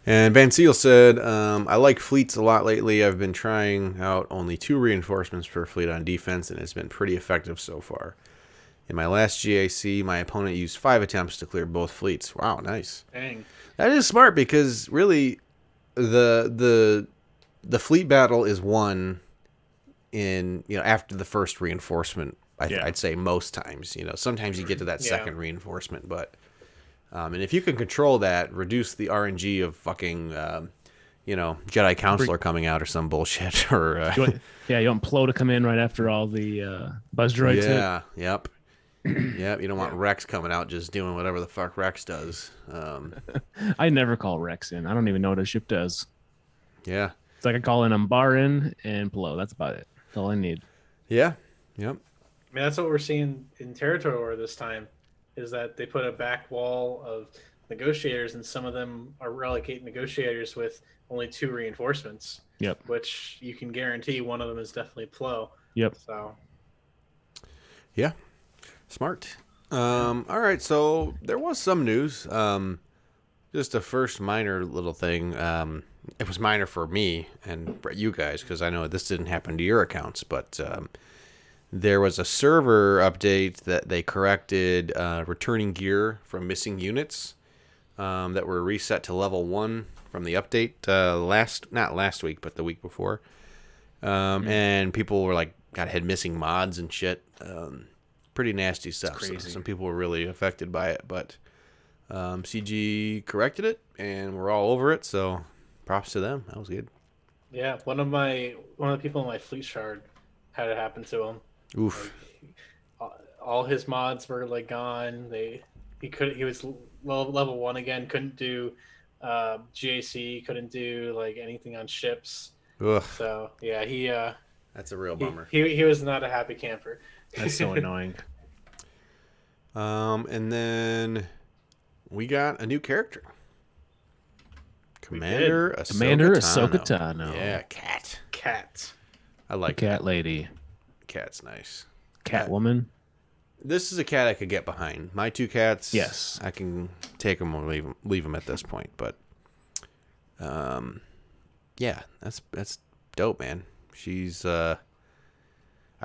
And Van Seal said, I like fleets a lot lately. I've been trying out only 2 reinforcements per fleet on defense, and it's been pretty effective so far. In my last GAC, my opponent used 5 attempts to clear both fleets. Wow, nice. Dang. That is smart because really the fleet battle is won in after the first reinforcement. I'd say most times. Sometimes you get to that second reinforcement, but and if you can control that, reduce the RNG of fucking Jedi Counselor coming out or some bullshit or you want Plo to come in right after all the buzz droids. Yep. Yep, you don't want Rex coming out just doing whatever the fuck Rex does. I never call Rex in. I don't even know what a ship does. Yeah. It's like I call in Umbaran and Plo. That's about it. That's all I need. Yeah. Yep. I mean, that's what we're seeing in Territory War this time, is that they put a back wall of negotiators, and some of them are relegate negotiators with only 2 reinforcements. Yep. Which you can guarantee one of them is definitely Plo. Yep. So. Yeah. Smart. All right, so there was some news. Just a first minor little thing. It was minor for me and for you guys because I know this didn't happen to your accounts, but there was a server update that they corrected returning gear from missing units that were reset to level 1 from the update not last week, but the week before. And people were like, had missing mods and shit. Pretty nasty stuff. So some people were really affected by it, but CG corrected it, and we're all over it. So props to them. That was good. Yeah, one of the people in my fleet shard had it happen to him. Oof. Like, all his mods were like gone. He was level 1 again. Couldn't do GAC. Couldn't do like anything on ships. Ugh. So yeah, that's a real bummer. He was not a happy camper. That's so annoying. And then we got a new character. Commander Ahsoka Tano. Yeah, cat. I like cat that. lady. Cat's nice. Catwoman. This is a cat I could get behind. My 2 cats. Yes. I can take them or leave them at this point. But, yeah, that's dope, man. She's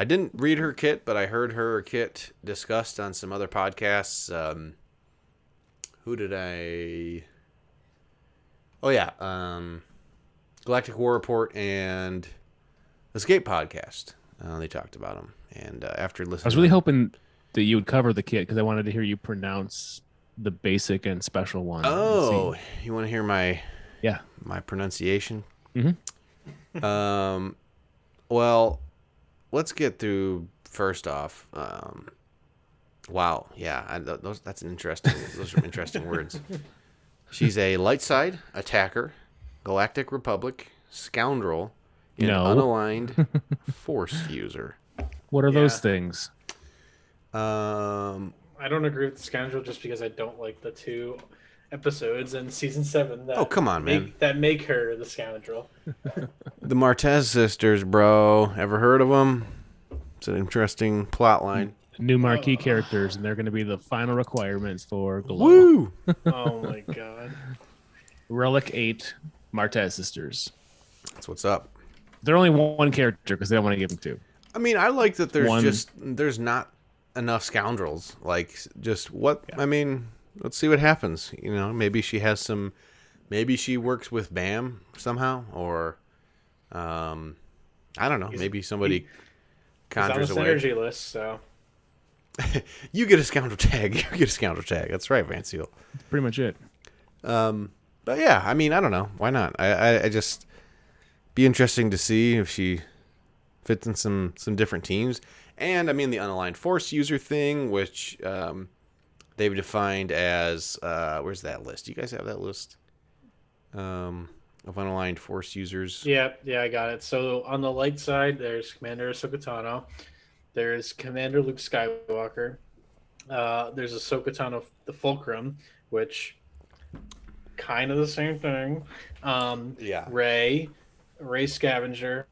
I didn't read her kit, but I heard her kit discussed on some other podcasts. Who did I? Oh yeah, Galactic War Report and Escape Podcast. They talked about them, and after listening, I was really hoping that you would cover the kit because I wanted to hear you pronounce the basic and special one. Oh, you want to hear my pronunciation? Mm-hmm. Well, let's get through first off. Wow, yeah, that's an interesting. Those are interesting words. She's a light side attacker, Galactic Republic scoundrel, and unaligned Force user. What are those things? I don't agree with the scoundrel just because I don't like the 2 episodes in season 7 that come on, man. that make her the scoundrel. The Martez sisters, bro. Ever heard of them? It's an interesting plot line. New marquee characters, and they're going to be the final requirements for Glow. Woo! Oh my god. Relic 8 Martez sisters. That's what's up. They're only 1 character because they don't want to give them 2. I mean, I like that there's not enough scoundrels. Like, just what? Yeah. I mean, let's see what happens. Maybe she has some. Maybe she works with Bam somehow, or I don't know. Maybe somebody conjures away. He's on the synergy list, so. You get a scoundrel tag. You get a scoundrel tag. That's right, Van Seal. That's pretty much it. But yeah, I mean, I don't know. Why not? I just be interesting to see if she fits in some different teams. And I mean, the unaligned Force user thing, which they've defined as where's that list? Do you guys have that list? Of unaligned Force users. Yeah, I got it. So on the light side, there's Commander Ahsoka Tano. There's Commander Luke Skywalker. There's Ahsoka Tano, the Fulcrum, which kind of the same thing. Rey Scavenger,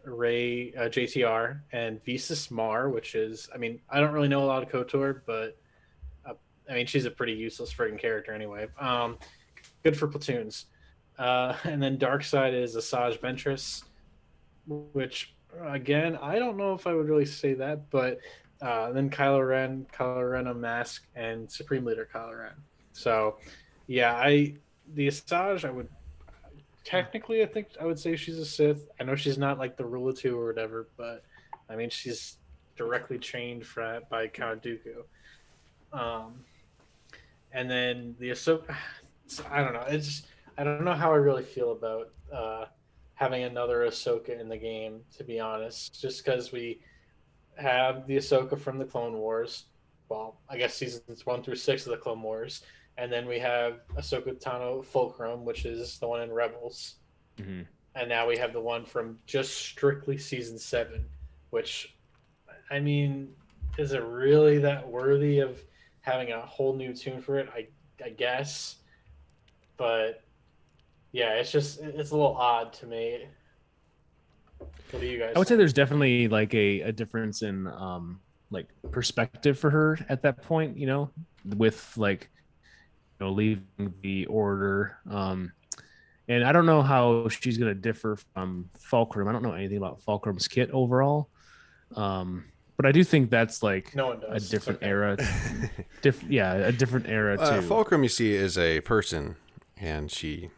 Rey JTR, and Visas Mar, which is, I mean, I don't really know a lot of KOTOR, but I mean, she's a pretty useless friggin' character anyway. Good for platoons. And then dark side is Asajj Ventress, which again, I don't know if I would really say that, but then Kylo Ren Unmasked, and Supreme Leader Kylo Ren. So yeah, the Asajj, I would technically, I think I would say she's a Sith. I know she's not like the Rule of Two or whatever, but I mean, she's directly trained by Count Dooku. And then the Ahsoka, I don't know. I don't know how I really feel about having another Ahsoka in the game, to be honest. Just because we have the Ahsoka from the Clone Wars, well, I guess seasons 1 through 6 of the Clone Wars, and then we have Ahsoka Tano Fulcrum, which is the one in Rebels, and now we have the one from just strictly season 7, which, I mean, is it really that worthy of having a whole new tune for it? I guess, but yeah, it's a little odd to me. What do you guys I would think? say there's definitely like a difference in like perspective for her at that point, you know, with like, you know, leaving the order. And I don't know how she's gonna differ from Fulcrum. I don't know anything about Fulcrum's kit overall. But I do think that's like No one does. a different era. A different era too. Fulcrum, you see, is a person, and she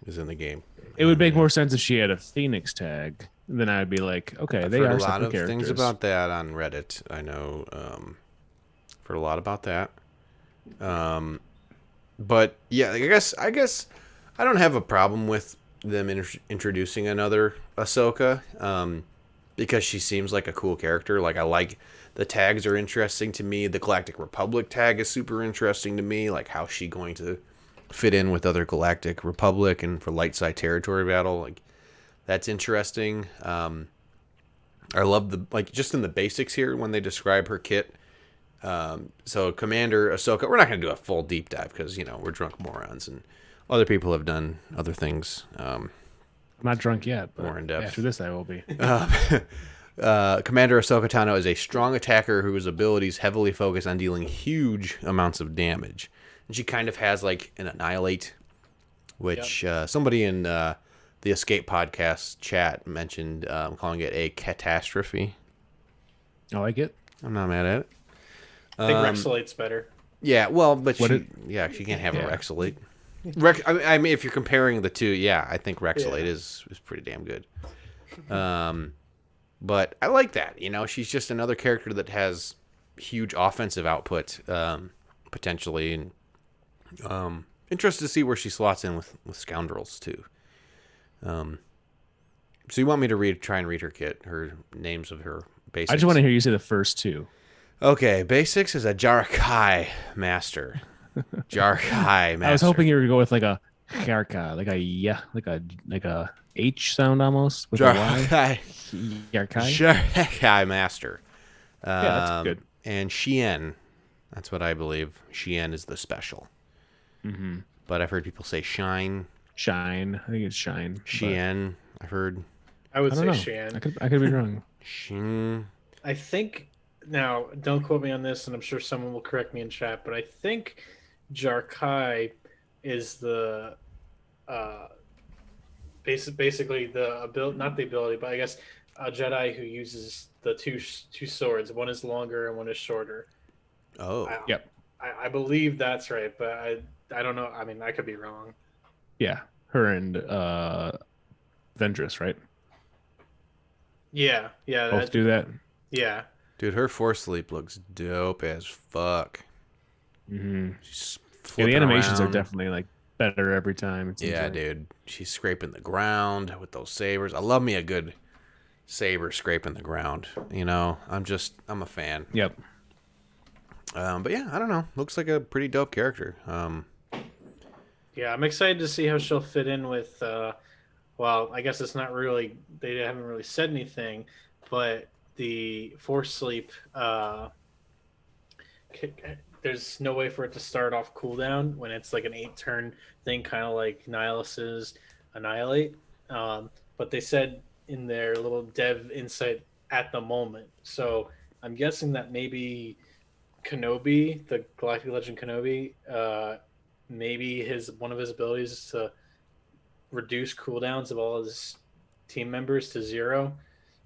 is in the game. It would make more sense if she had a Phoenix tag. Then I'd be like, okay, I've they heard are a lot separate of characters. things about that on Reddit. I know, heard a lot about that. But yeah, I guess I don't have a problem with them introducing another Ahsoka. Because she seems like a cool character. Like, I like the tags are interesting to me. The Galactic Republic tag is super interesting to me. Like, how's she going to fit in with other Galactic Republic and for light side territory battle? Like, that's interesting. I love just in the basics here when they describe her kit. So Commander Ahsoka, we're not going to do a full deep dive because, you know, we're drunk morons and other people have done other things. I'm not drunk yet, but more in depth. After this, I will be. Commander Ahsoka Tano is a strong attacker whose abilities heavily focus on dealing huge amounts of damage. And she kind of has like an Annihilate, which somebody in the Escape Podcast chat mentioned calling it a catastrophe. I like it. I'm not mad at it. I think Rexolate's better. Yeah, well, but she can't have a Rexolate. I mean, if you're comparing the two, yeah, I think Rexolate is pretty damn good. But I like that. You know, she's just another character that has huge offensive output, potentially, and interested to see where she slots in with Scoundrels too. So you want me to try and read her kit, her names of her basics? I just want to hear you say the first two. Okay, basics is a Jarakai Master. Jarakai Master. I was hoping you were going to go with like a Jarka, like a H sound almost with a Y. Jarakai Master. Yeah, that's good. And Shien, that's what I believe. Shien is the special. Mm-hmm. But I've heard people say Shine. I think it's Shine. Shien, I've heard. I would say know. Shan. I could be wrong. Shin. I think, now, don't quote me on this, and I'm sure someone will correct me in chat, but I think Jarkai is the basically the ability, not the ability, but I guess a Jedi who uses the two swords. One is longer and one is shorter. Oh. Yep. I believe that's right, but I don't know. I mean, I could be wrong. Yeah, her and Ventress, right? Yeah. Both do that. Yeah. Dude, her Force Sleep looks dope as fuck. Mm-hmm. She's The animations around. are definitely like better every time. Yeah, dude. She's scraping the ground with those sabers. I love me a good saber scraping the ground. You know, I'm a fan. Yep. But yeah, I don't know. Looks like a pretty dope character. Yeah, I'm excited to see how she'll fit in with. Well, I guess it's not really. They haven't really said anything, but the Force Sleep. There's no way for it to start off cooldown when it's like an 8-turn thing, kind of like Nihilus's Annihilate. But they said in their little dev insight at the moment. So I'm guessing that maybe Kenobi, the Galactic Legend Kenobi, maybe one of his abilities is to reduce cooldowns of all his team members to 0.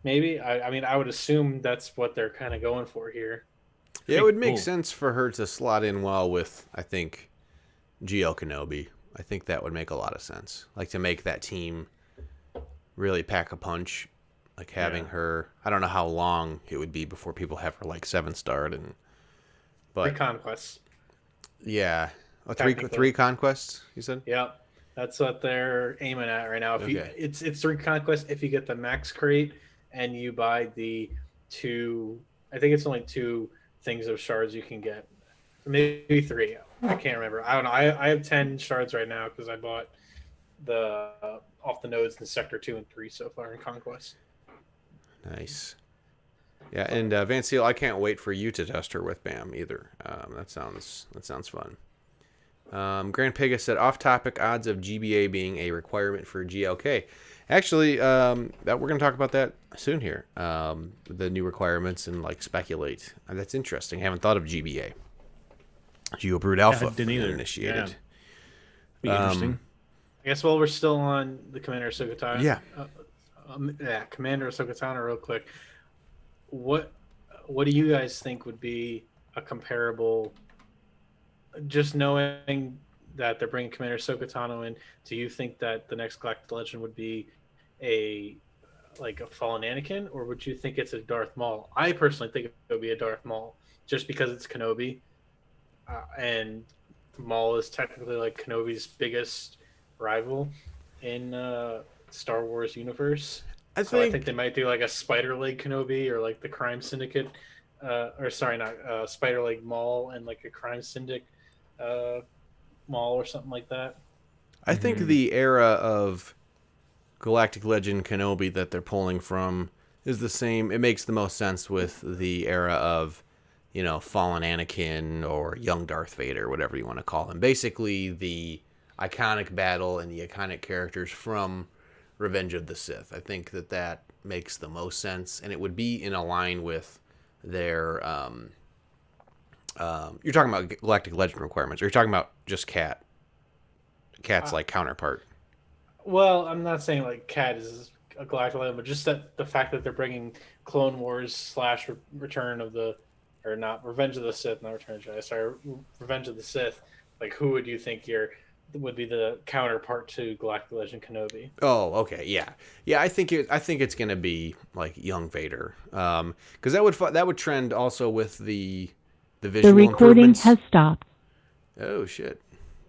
Maybe I mean I would assume that's what they're kind of going for here. Yeah, it would make sense for her to slot in well with, I think, GL Kenobi. I think that would make a lot of sense. Like to make that team really pack a punch. Like having her, I don't know how long it would be before people have her like 7-starred but 3 conquests. Yeah, three conquests. You said. Yep, that's what they're aiming at right now. If it's 3 conquests if you get the max crate and you buy the 2. I think it's only 2 things of shards you can get, maybe 3. I can't remember. I don't know. I have 10 shards right now because I bought the off the nodes in sector 2 and 3 so far in conquest. Nice. Yeah, and Van Seal, I can't wait for you to test her with Bam either. That sounds fun. Grand Pegasus said off topic odds of GBA being a requirement for GLK. Actually, that we're going to talk about that soon here. The new requirements and like speculate. That's interesting. I haven't thought of GBA. GeoBrood Alpha initiated. Be interesting. I guess while we're still on the Commander Ahsoka Tano. Yeah. Commander Ahsoka Tano real quick. What do you guys think would be a comparable? Just knowing that they're bringing Commander Ahsoka Tano in, do you think that the next Galactic Legend would be a fallen Anakin, or would you think it's a Darth Maul? I personally think it would be a Darth Maul, just because it's Kenobi, and Maul is technically like Kenobi's biggest rival in Star Wars universe. I think they might do like a Spider Leg Kenobi or like the Crime Syndicate, Spider Leg Maul and like a Crime Syndicate Maul or something like that. I think the era of Galactic Legend Kenobi that they're pulling from is the same. It makes the most sense with the era of, Fallen Anakin or Young Darth Vader, whatever you want to call him. Basically, the iconic battle and the iconic characters from Revenge of the Sith. I think that makes the most sense, and it would be in a line with their. You're talking about Galactic Legend requirements, or you're talking about just Cat's like counterpart. Well, I'm not saying like Cat is a Galactic Legend, but just that the fact that they're bringing Clone Wars / Return of the, or not Revenge of the Sith, not Return of the Jedi. Sorry, Revenge of the Sith. Like, who would you think would be the counterpart to Galactic Legend Kenobi? Oh, okay, yeah. I think it's gonna be like Young Vader, because that would trend also with the visual. The recording has stopped. Oh shit,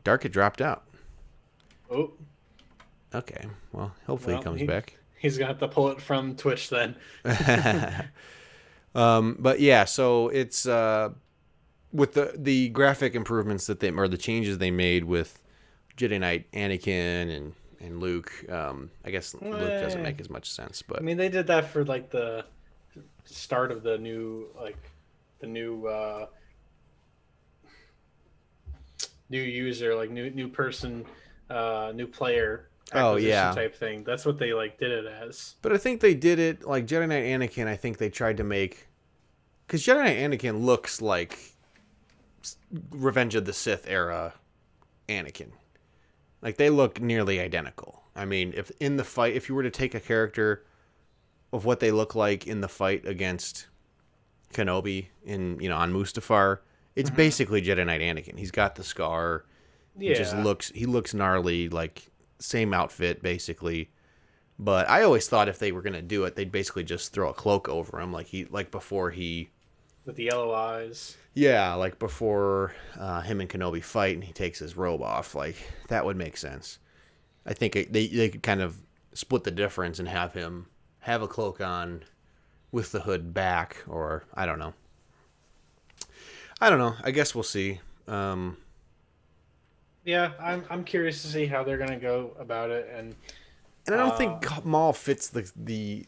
Dark had dropped out. Oh. Okay, well, hopefully he comes back. He's gonna have to pull it from Twitch then. But yeah, so it's with the graphic improvements that the changes they made with Jedi Knight Anakin and Luke. I guess Luke doesn't make as much sense, but I mean they did that for like the start of the new new user, like new person, new player acquisition type thing. That's what they did it as. But I think they did it like Jedi Knight Anakin. I think they tried to make, because Jedi Knight Anakin looks like Revenge of the Sith era Anakin. Like they look nearly identical. I mean, if you were to take a character of what they look like in the fight against Kenobi on Mustafar, it's basically Jedi Knight Anakin. He's got the scar. Yeah. He looks gnarly, like same outfit basically. But I always thought if they were gonna do it, they'd basically just throw a cloak over him, before he, with the yellow eyes. Yeah, like before him and Kenobi fight, and he takes his robe off. Like that would make sense. I think they could kind of split the difference and have him have a cloak on with the hood back, or I don't know. I don't know. I guess we'll see. Yeah, I'm curious to see how they're gonna go about it, And I don't think Maul fits the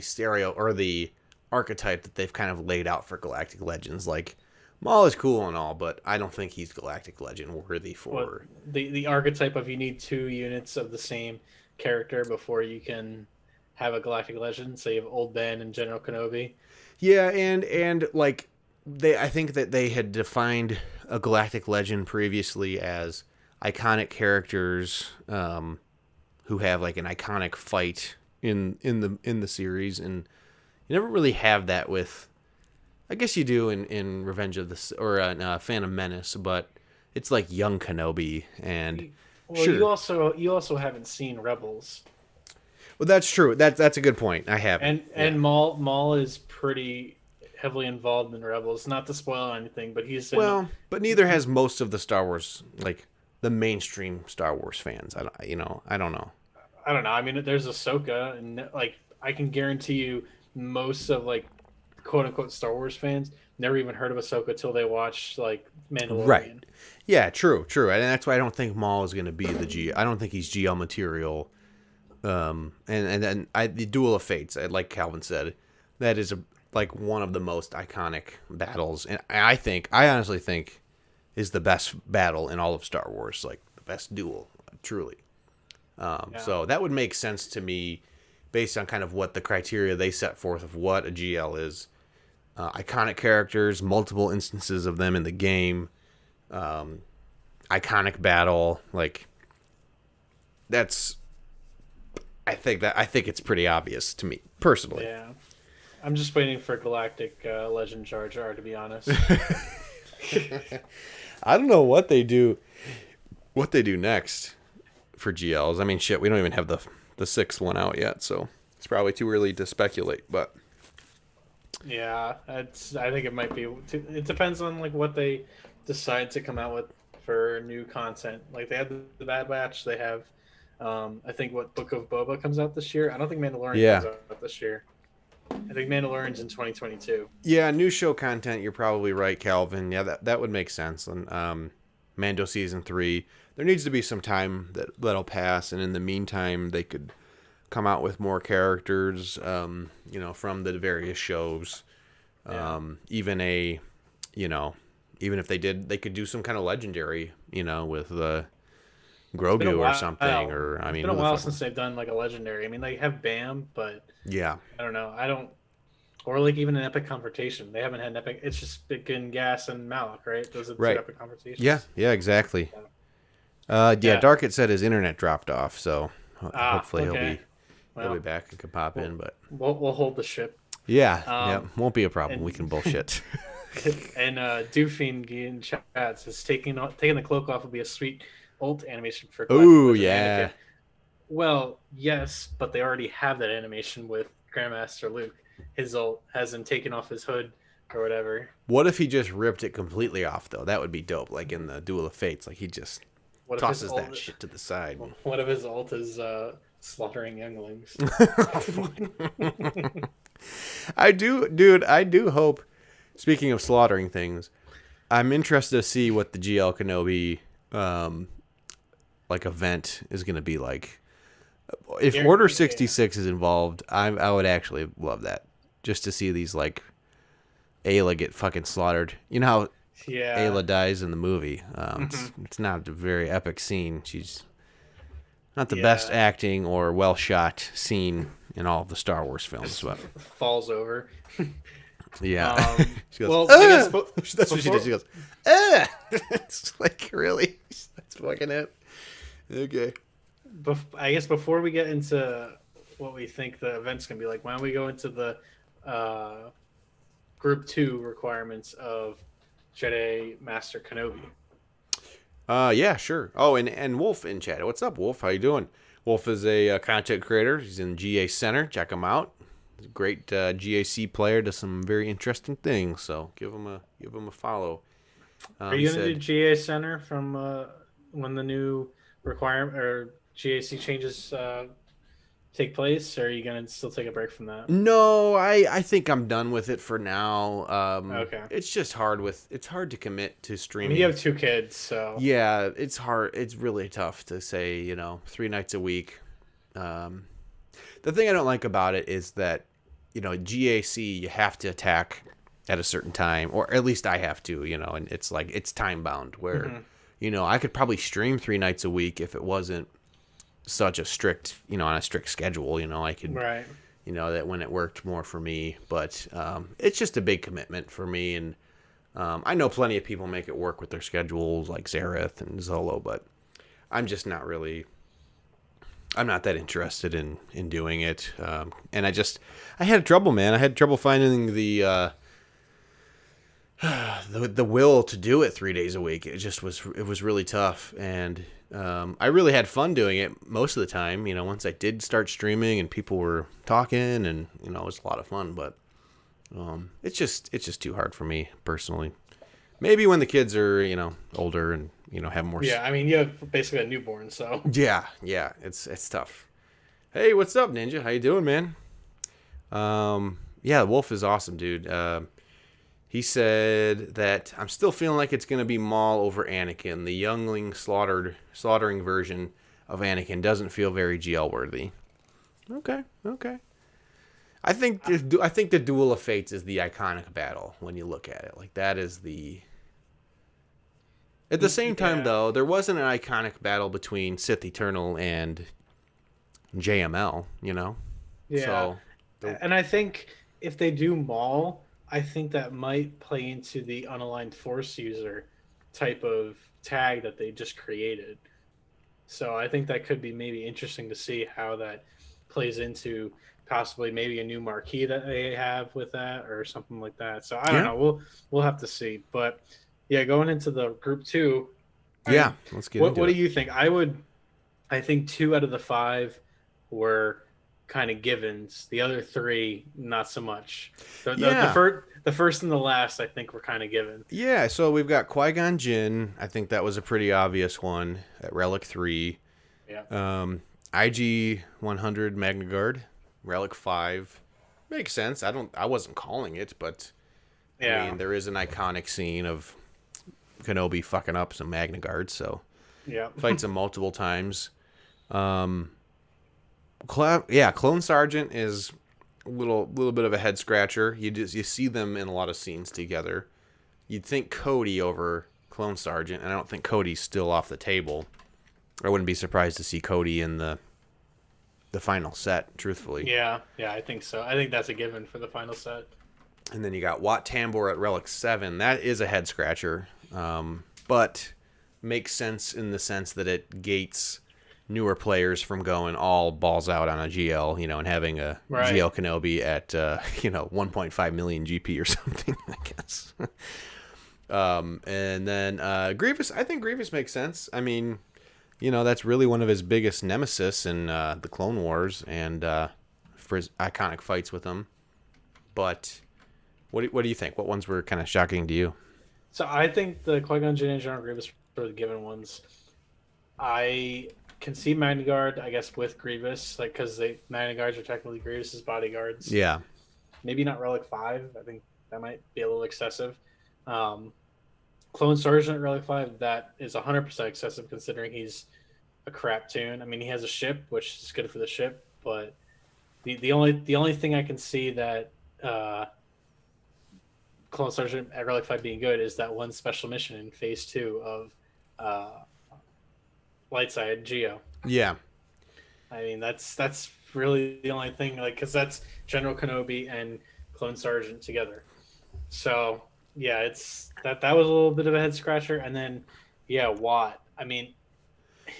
stereo or the archetype that they've kind of laid out for Galactic Legends. Like Maul is cool and all, but I don't think he's Galactic Legend worthy for the archetype of you need 2 units of the same character before you can have a Galactic Legend. So you have Old Ben and General Kenobi. Yeah, and like I think that they had defined a Galactic Legend previously as iconic characters who have like an iconic fight in the series, and you never really have that with. I guess you do in Revenge of the or Phantom Menace, but it's like young Kenobi and. Well, sure. you also haven't seen Rebels. Well, that's true. That's a good point. I haven't. And Maul is pretty heavily involved in Rebels. Not to spoil anything, but but neither has most of the Star Wars, like the mainstream Star Wars fans. I don't know. I don't know. I mean, there's Ahsoka, and like I can guarantee you, most of like quote unquote Star Wars fans never even heard of Ahsoka till they watched like Mandalorian. Right. Yeah. True. And that's why I don't think Maul is going to be the G. I don't think he's GL material. And then the Duel of Fates, like Calvin said, that is like one of the most iconic battles, and I honestly think is the best battle in all of Star Wars, like the best duel, truly. So that would make sense to me, based on kind of what the criteria they set forth of what a GL is. Iconic characters, multiple instances of them in the game, iconic battle, like that's. I think it's pretty obvious to me personally. Yeah, I'm just waiting for Galactic Legend Jar Jar, to be honest. I don't know what they do next for GLs. I mean, shit, we don't even have the 6th one out yet, so it's probably too early to speculate. But yeah, I think it might be. It depends on like what they decide to come out with for new content. Like they have the Bad Batch, they have. I think Book of Boba comes out this year. I don't think Mandalorian comes out this year. I think Mandalorian's in 2022. Yeah, new show content. You're probably right, Calvin. Yeah, that would make sense. And Mando season 3. There needs to be some time that'll pass, and in the meantime, they could come out with more characters. From the various shows. Yeah. Even if they could do some kind of legendary. With the. Grogu or something, or I mean, it's been a while since they've done like a legendary. I mean, they have Bam, but yeah, I don't know. Or like even an epic confrontation. They haven't had an epic. It's just Bickin, Gas, and Malik, right? Those are the two epic confrontations. Yeah, exactly. Darkett said his internet dropped off, so hopefully he'll be back and can pop in. But we'll hold the ship. Yeah, won't be a problem. We can bullshit. And Doofing in chat says taking the cloak off would be a sweet ult animation for Ooh, yeah. Anakin. Well, yes, but they already have that animation with Grandmaster Luke. His ult has him taking off his hood or whatever. What if he just ripped it completely off, though? That would be dope. Like in the Duel of Fates, like he just tosses that shit to the side. What if his ult is slaughtering younglings? I do hope, speaking of slaughtering things, I'm interested to see what the GL Kenobi event is going to be like. If Order 66 is involved, I would actually love that, just to see these like Ayla get fucking slaughtered. You know how Ayla dies in the movie. It's not a very epic scene. She's not the best acting or well shot scene in all of the Star Wars films, but falls over. Yeah. She goes, well, that's what she did. She goes, it's like, really? That's fucking it. Okay. I guess before we get into what we think the event's going to be like, why don't we go into the Group 2 requirements of Jedi Master Kenobi? Yeah, sure. Oh, and Wolf in chat. What's up, Wolf? How you doing? Wolf is a content creator. He's in GA Center. Check him out. He's a great GAC player. Does some very interesting things. So give him a follow. Are you going to do GA Center from when the new requirement or GAC changes take place, or are you gonna still take a break from that? No, I think I'm done with it for now. Okay. It's just hard to commit to I streaming. mean, you have 2 kids, so Yeah, it's hard. It's really tough to say, 3 nights a week. The thing I don't like about it is that, GAC, you have to attack at a certain time, or at least I have to, and it's like, it's time bound where, I could probably stream 3 nights a week if it wasn't such a strict, on a strict schedule, I could, right. That when it worked more for me, but it's just a big commitment for me. And I know plenty of people make it work with their schedules like Zareth and Zolo, but I'm just not really, I'm not that interested in doing it. And I had trouble, man. I had trouble finding the will to do it 3 days a week. It was really tough. And I really had fun doing it most of the time. Once I did start streaming and people were talking, and it was a lot of fun. But it's just too hard for me personally. Maybe when the kids are older and have more. Yeah, I mean, you have basically a newborn, so. Yeah, it's tough. Hey, what's up, Ninja? How you doing, man? Yeah, Wolf is awesome, dude. He said that I'm still feeling like it's gonna be Maul over Anakin. The youngling slaughtering version of Anakin doesn't feel very GL worthy. Okay. I think the Duel of Fates is the iconic battle when you look at it. Like, that is the. At the same time, though, there wasn't an iconic battle between Sith Eternal and JML. Yeah. So, and I think if they do Maul, I think that might play into the unaligned Force user type of tag that they just created. So I think that could be maybe interesting to see how that plays into possibly maybe a new marquee that they have with that or something like that. So I don't know. We'll have to see. But yeah, going into the group 2. Yeah, let's get into it. What do you think? I think 2 out of the 5 were kind of givens. The other 3, not so much. The first and the last, I think, were kind of given. Yeah, so we've got Qui-Gon Jinn. I think that was a pretty obvious one at Relic 3. Yeah. IG 100 Magna Guard, Relic 5. Makes sense. I wasn't calling it, but yeah. I mean, there is an iconic scene of Kenobi fucking up some Magna Guards, so yeah. Fights him multiple times. Clone Sergeant is a little bit of a head scratcher. You see them in a lot of scenes together. You'd think Cody over Clone Sergeant, and I don't think Cody's still off the table. I wouldn't be surprised to see Cody in the final set, truthfully. Yeah, I think so. I think that's a given for the final set. And then you got Wat Tambor at Relic 7. That is a head scratcher, but makes sense in the sense that it gates newer players from going all balls out on a GL, and having a GL Kenobi at 1.5 million GP or something, I guess. And then Grievous, I think Grievous makes sense. I mean, that's really one of his biggest nemesis in the Clone Wars, and for his iconic fights with him. But what do you think? What ones were kind of shocking to you? So I think the Qui-Gon Jinn and General Grievous are the given ones. I can see Magna Guard, I guess, with Grievous, like, because Magna Guards are technically Grievous's bodyguards. Yeah. Maybe not Relic 5. I think that might be a little excessive. Clone Sergeant at Relic 5, that is 100% excessive considering he's a crap tune. I mean, he has a ship, which is good for the ship, but the only thing I can see that Clone Sergeant at Relic 5 being good is that one special mission in Phase 2 of Lightside Geo. Yeah. I mean, that's really the only thing, like, because that's General Kenobi and Clone Sergeant together. So yeah, it's that was a little bit of a head scratcher. And then Watt. I mean,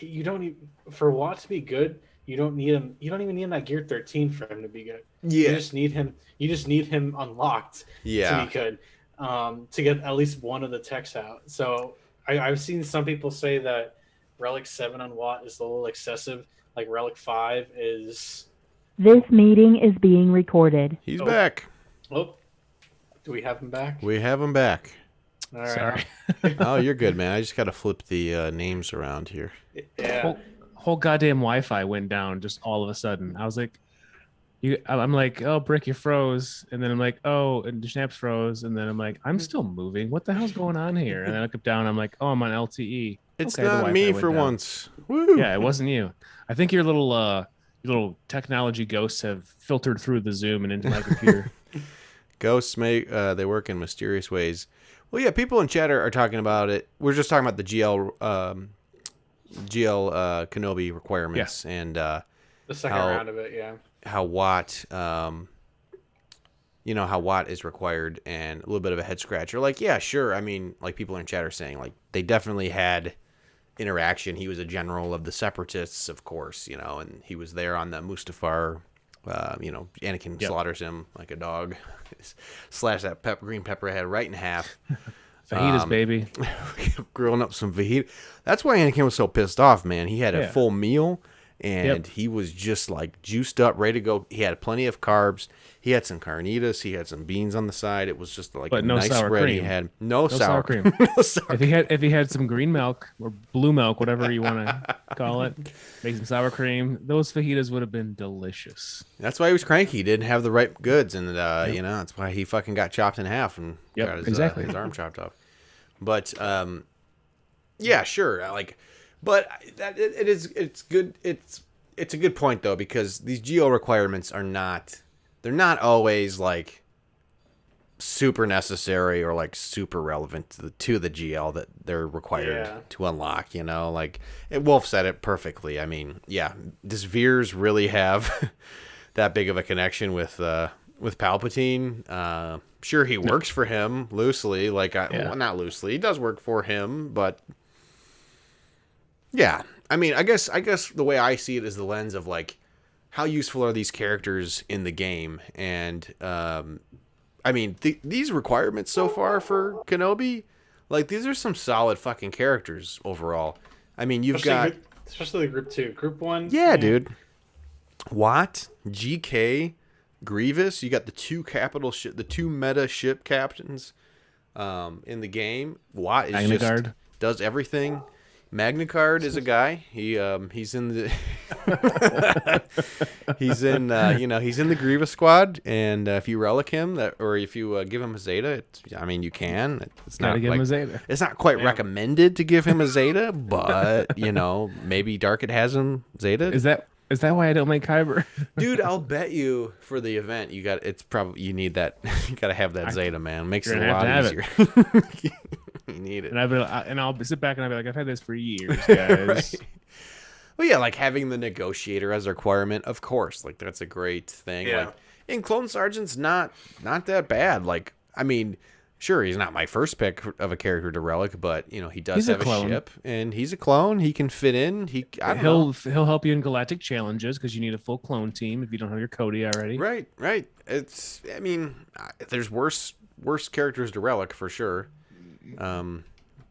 you don't need, for Watt to be good, you don't need him. You don't even need him at Gear 13 for him to be good. Yeah. You just need him unlocked to be good. To get at least one of the techs out. So I've seen some people say that Relic 7 on Watt is a little excessive. Like Relic 5 is. This meeting is being recorded. He's back. Oh, do we have him back? We have him back. All right. Sorry. Oh, you're good, man. I just got to flip the names around here. Yeah. whole goddamn Wi-Fi went down just all of a sudden. I was like, I'm like, oh, Brick, you froze. And then I'm like, oh, and Schnaps froze. And then I'm like, I'm still moving. What the hell's going on here? And then I look up down. I'm like, oh, I'm on LTE. It's okay, not me for down. once. Woo. Yeah, it wasn't you. I think your little technology ghosts have filtered through the Zoom and into my computer. Ghosts they work in mysterious ways. Well, yeah, people in chat are talking about it. We're just talking about the GL Kenobi requirements and the second round of it, yeah. How Watt, how Watt is required, and a little bit of a head scratcher. Like, yeah, sure. I mean, like people in chat are saying, like they definitely had interaction. He was a general of the Separatists, of course, and he was there on the Mustafar. Anakin slaughters him like a dog, slash that green pepper head right in half. Fajitas, baby. Grilling up some fajita. That's why Anakin was so pissed off, man. He had a full meal. And he was just like juiced up, ready to go. He had plenty of carbs. He had some carnitas. He had some beans on the side. It was just like a nice spread. He had no sour cream. No sour cream. If he had some green milk or blue milk, whatever you want to call it, make some sour cream. Those fajitas would have been delicious. That's why he was cranky. He didn't have the right goods, and that's why he fucking got chopped in half and got his arm chopped off. But yeah, sure, like. But it's good. It's a good point though, because these geo requirements they're not always like super necessary or like super relevant to the GL that they're required to unlock. Like Wolf said it perfectly. I mean, yeah, does Veers really have that big of a connection with Palpatine? Sure, he works for him loosely. Like well, not loosely, he does work for him, but. Yeah, I mean, I guess the way I see it is the lens of like, how useful are these characters in the game? And I mean, these requirements so far for Kenobi, like these are some solid fucking characters overall. I mean, especially Group 2, Group 1. Yeah, dude. Watt, GK, Grievous. You got the two meta ship captains in the game. Watt is does everything. Magnacard is a guy. He's in the he's in the Grievous squad, and if you relic him or if you give him a Zeta, you can. It's not give him a Zeta. It's not quite recommended to give him a Zeta, but maybe Darkit has him Zeta. Is that why I don't like Kyber? Dude, I'll bet you for the event you need that. You got to have that Zeta, man. Makes it a lot easier. You need it. And I'll sit back and I'll be like, I've had this for years, guys. Right. Well, yeah, like having the negotiator as a requirement, of course. Like that's a great thing. Yeah. Like, and Clone Sergeant's not that bad. Like, I mean, sure, he's not my first pick of a character to relic, but he does have a ship, and he's a clone. He can fit in. He'll help you in galactic challenges because you need a full clone team if you don't have your Cody already. Right. There's worse characters to relic for sure.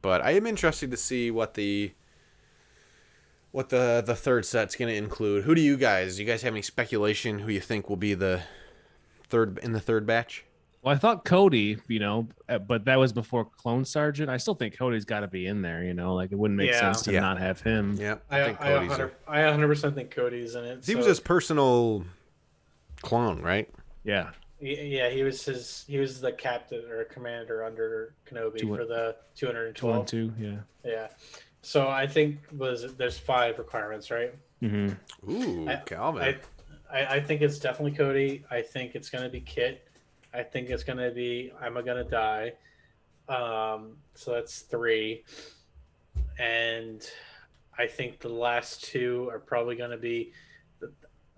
But I am interested to see what the third set's going to include. Who do you guys have any speculation who you think will be the third batch? Well, I thought Cody, but that was before Clone Sergeant. I still think Cody's got to be in there, like it wouldn't make sense to not have him. Yeah, I 100% think Cody's in it. He was his personal clone, right? Yeah. Yeah, he was the captain or commander under Kenobi for the 212. 212, yeah. Yeah. So I think there's 5 requirements, right? Mm-hmm. Ooh, Calvin. I think it's definitely Cody. I think it's going to be Kit. I think it's going to be I'm Gonna Die. So that's 3. And I think the last 2 are probably going to be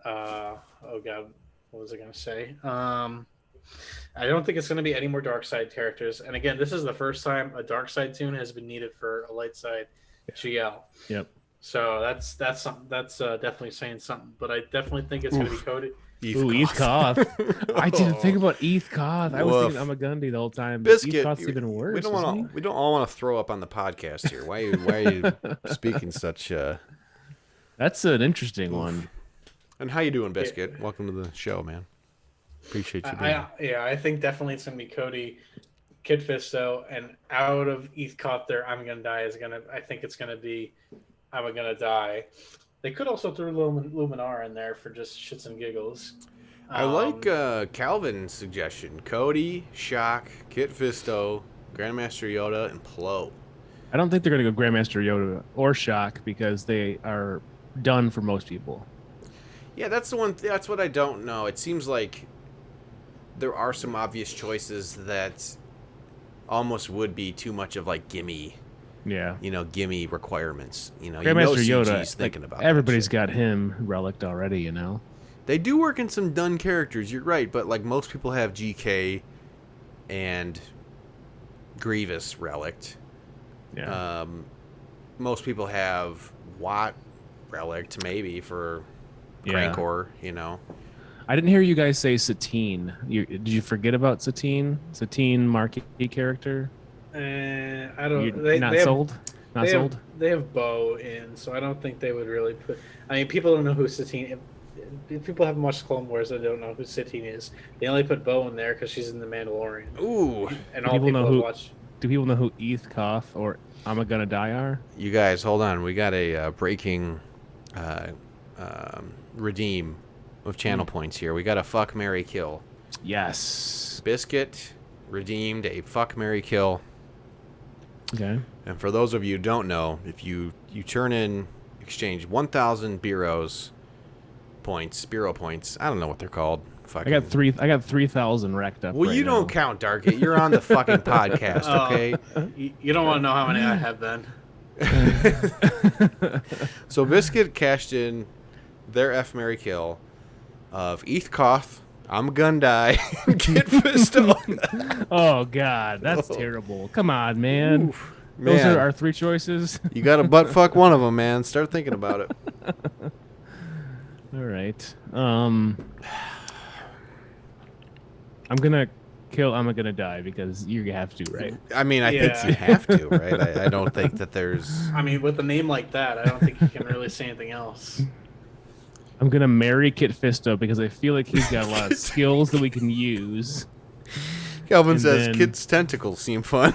oh god, what was I going to say? I don't think it's going to be any more dark side characters. And again, this is the first time a dark side tune has been needed for a light side GL. Yep. So that's something. That's definitely saying something. But I definitely think it's going to be Cody. Eth Koth. I didn't think about Eth Koth. I was thinking I'm a Gundy the whole time. Biscuit. Eth Koth's even worse. We don't all want to throw up on the podcast here. Why are you speaking such? That's an interesting one. And how you doing, Biscuit? Welcome to the show, man. Appreciate you being here. I think definitely it's gonna be Cody, Kid Fisto, and out of Eth Koth there, I'm Gonna Die I think it's gonna be I'm Gonna Die. They could also throw Luminar in there for just shits and giggles. I like Calvin's suggestion. Cody, Shock, Kit Fisto, Grandmaster Yoda, and Plo. I don't think they're going to go Grandmaster Yoda or Shock because they are done for most people. Yeah, that's the one. That's what I don't know. It seems like there are some obvious choices that almost would be too much of like gimme. Yeah. Gimme requirements. Grandmaster CG's Yoda, thinking about everybody's got him relicked already, They do work in some done characters, you're right, but like most people have GK and Grievous relicked. Yeah. Most people have Watt relicked, maybe for Crankor, I didn't hear you guys say Satine. Did you forget about Satine? Satine marquee character? I don't. Not sold. They have Bo in, so I don't think they would really put. I mean, people don't know who Satine. If people haven't watched Clone Wars, they don't know who Satine is. They only put Bo in there because she's in the Mandalorian. Ooh, and all people have watched. Do people know who Eth Koth or I'm Gonna Die are? You guys, hold on. We got a breaking redeem of channel points here. We got a fuck, marry, kill. Yes. Biscuit redeemed a fuck, marry, kill. Okay. And for those of you who don't know, if you exchange 1,000 Bureau points. I don't know what they're called. Fucking. I got 3,000 racked up. Well, you don't count, Darkgate. You're on the fucking podcast, okay? You don't want to know how many I have then. So Biscuit cashed in their F, marry, kill of Eth Koth, I'm gonna die, Kit Fisto. Oh God, that's terrible. Come on, man. Oof, Those are our three choices. You got to butt fuck one of them, man. Start thinking about it. All right. I'm gonna kill. I'm gonna die because you have to, right? I mean, I think you have to, right? I don't think that there's. I mean, with a name like that, I don't think you can really say anything else. I'm gonna marry Kit Fisto because I feel like he's got a lot of skills that we can use. Calvin says Kit's tentacles seem fun.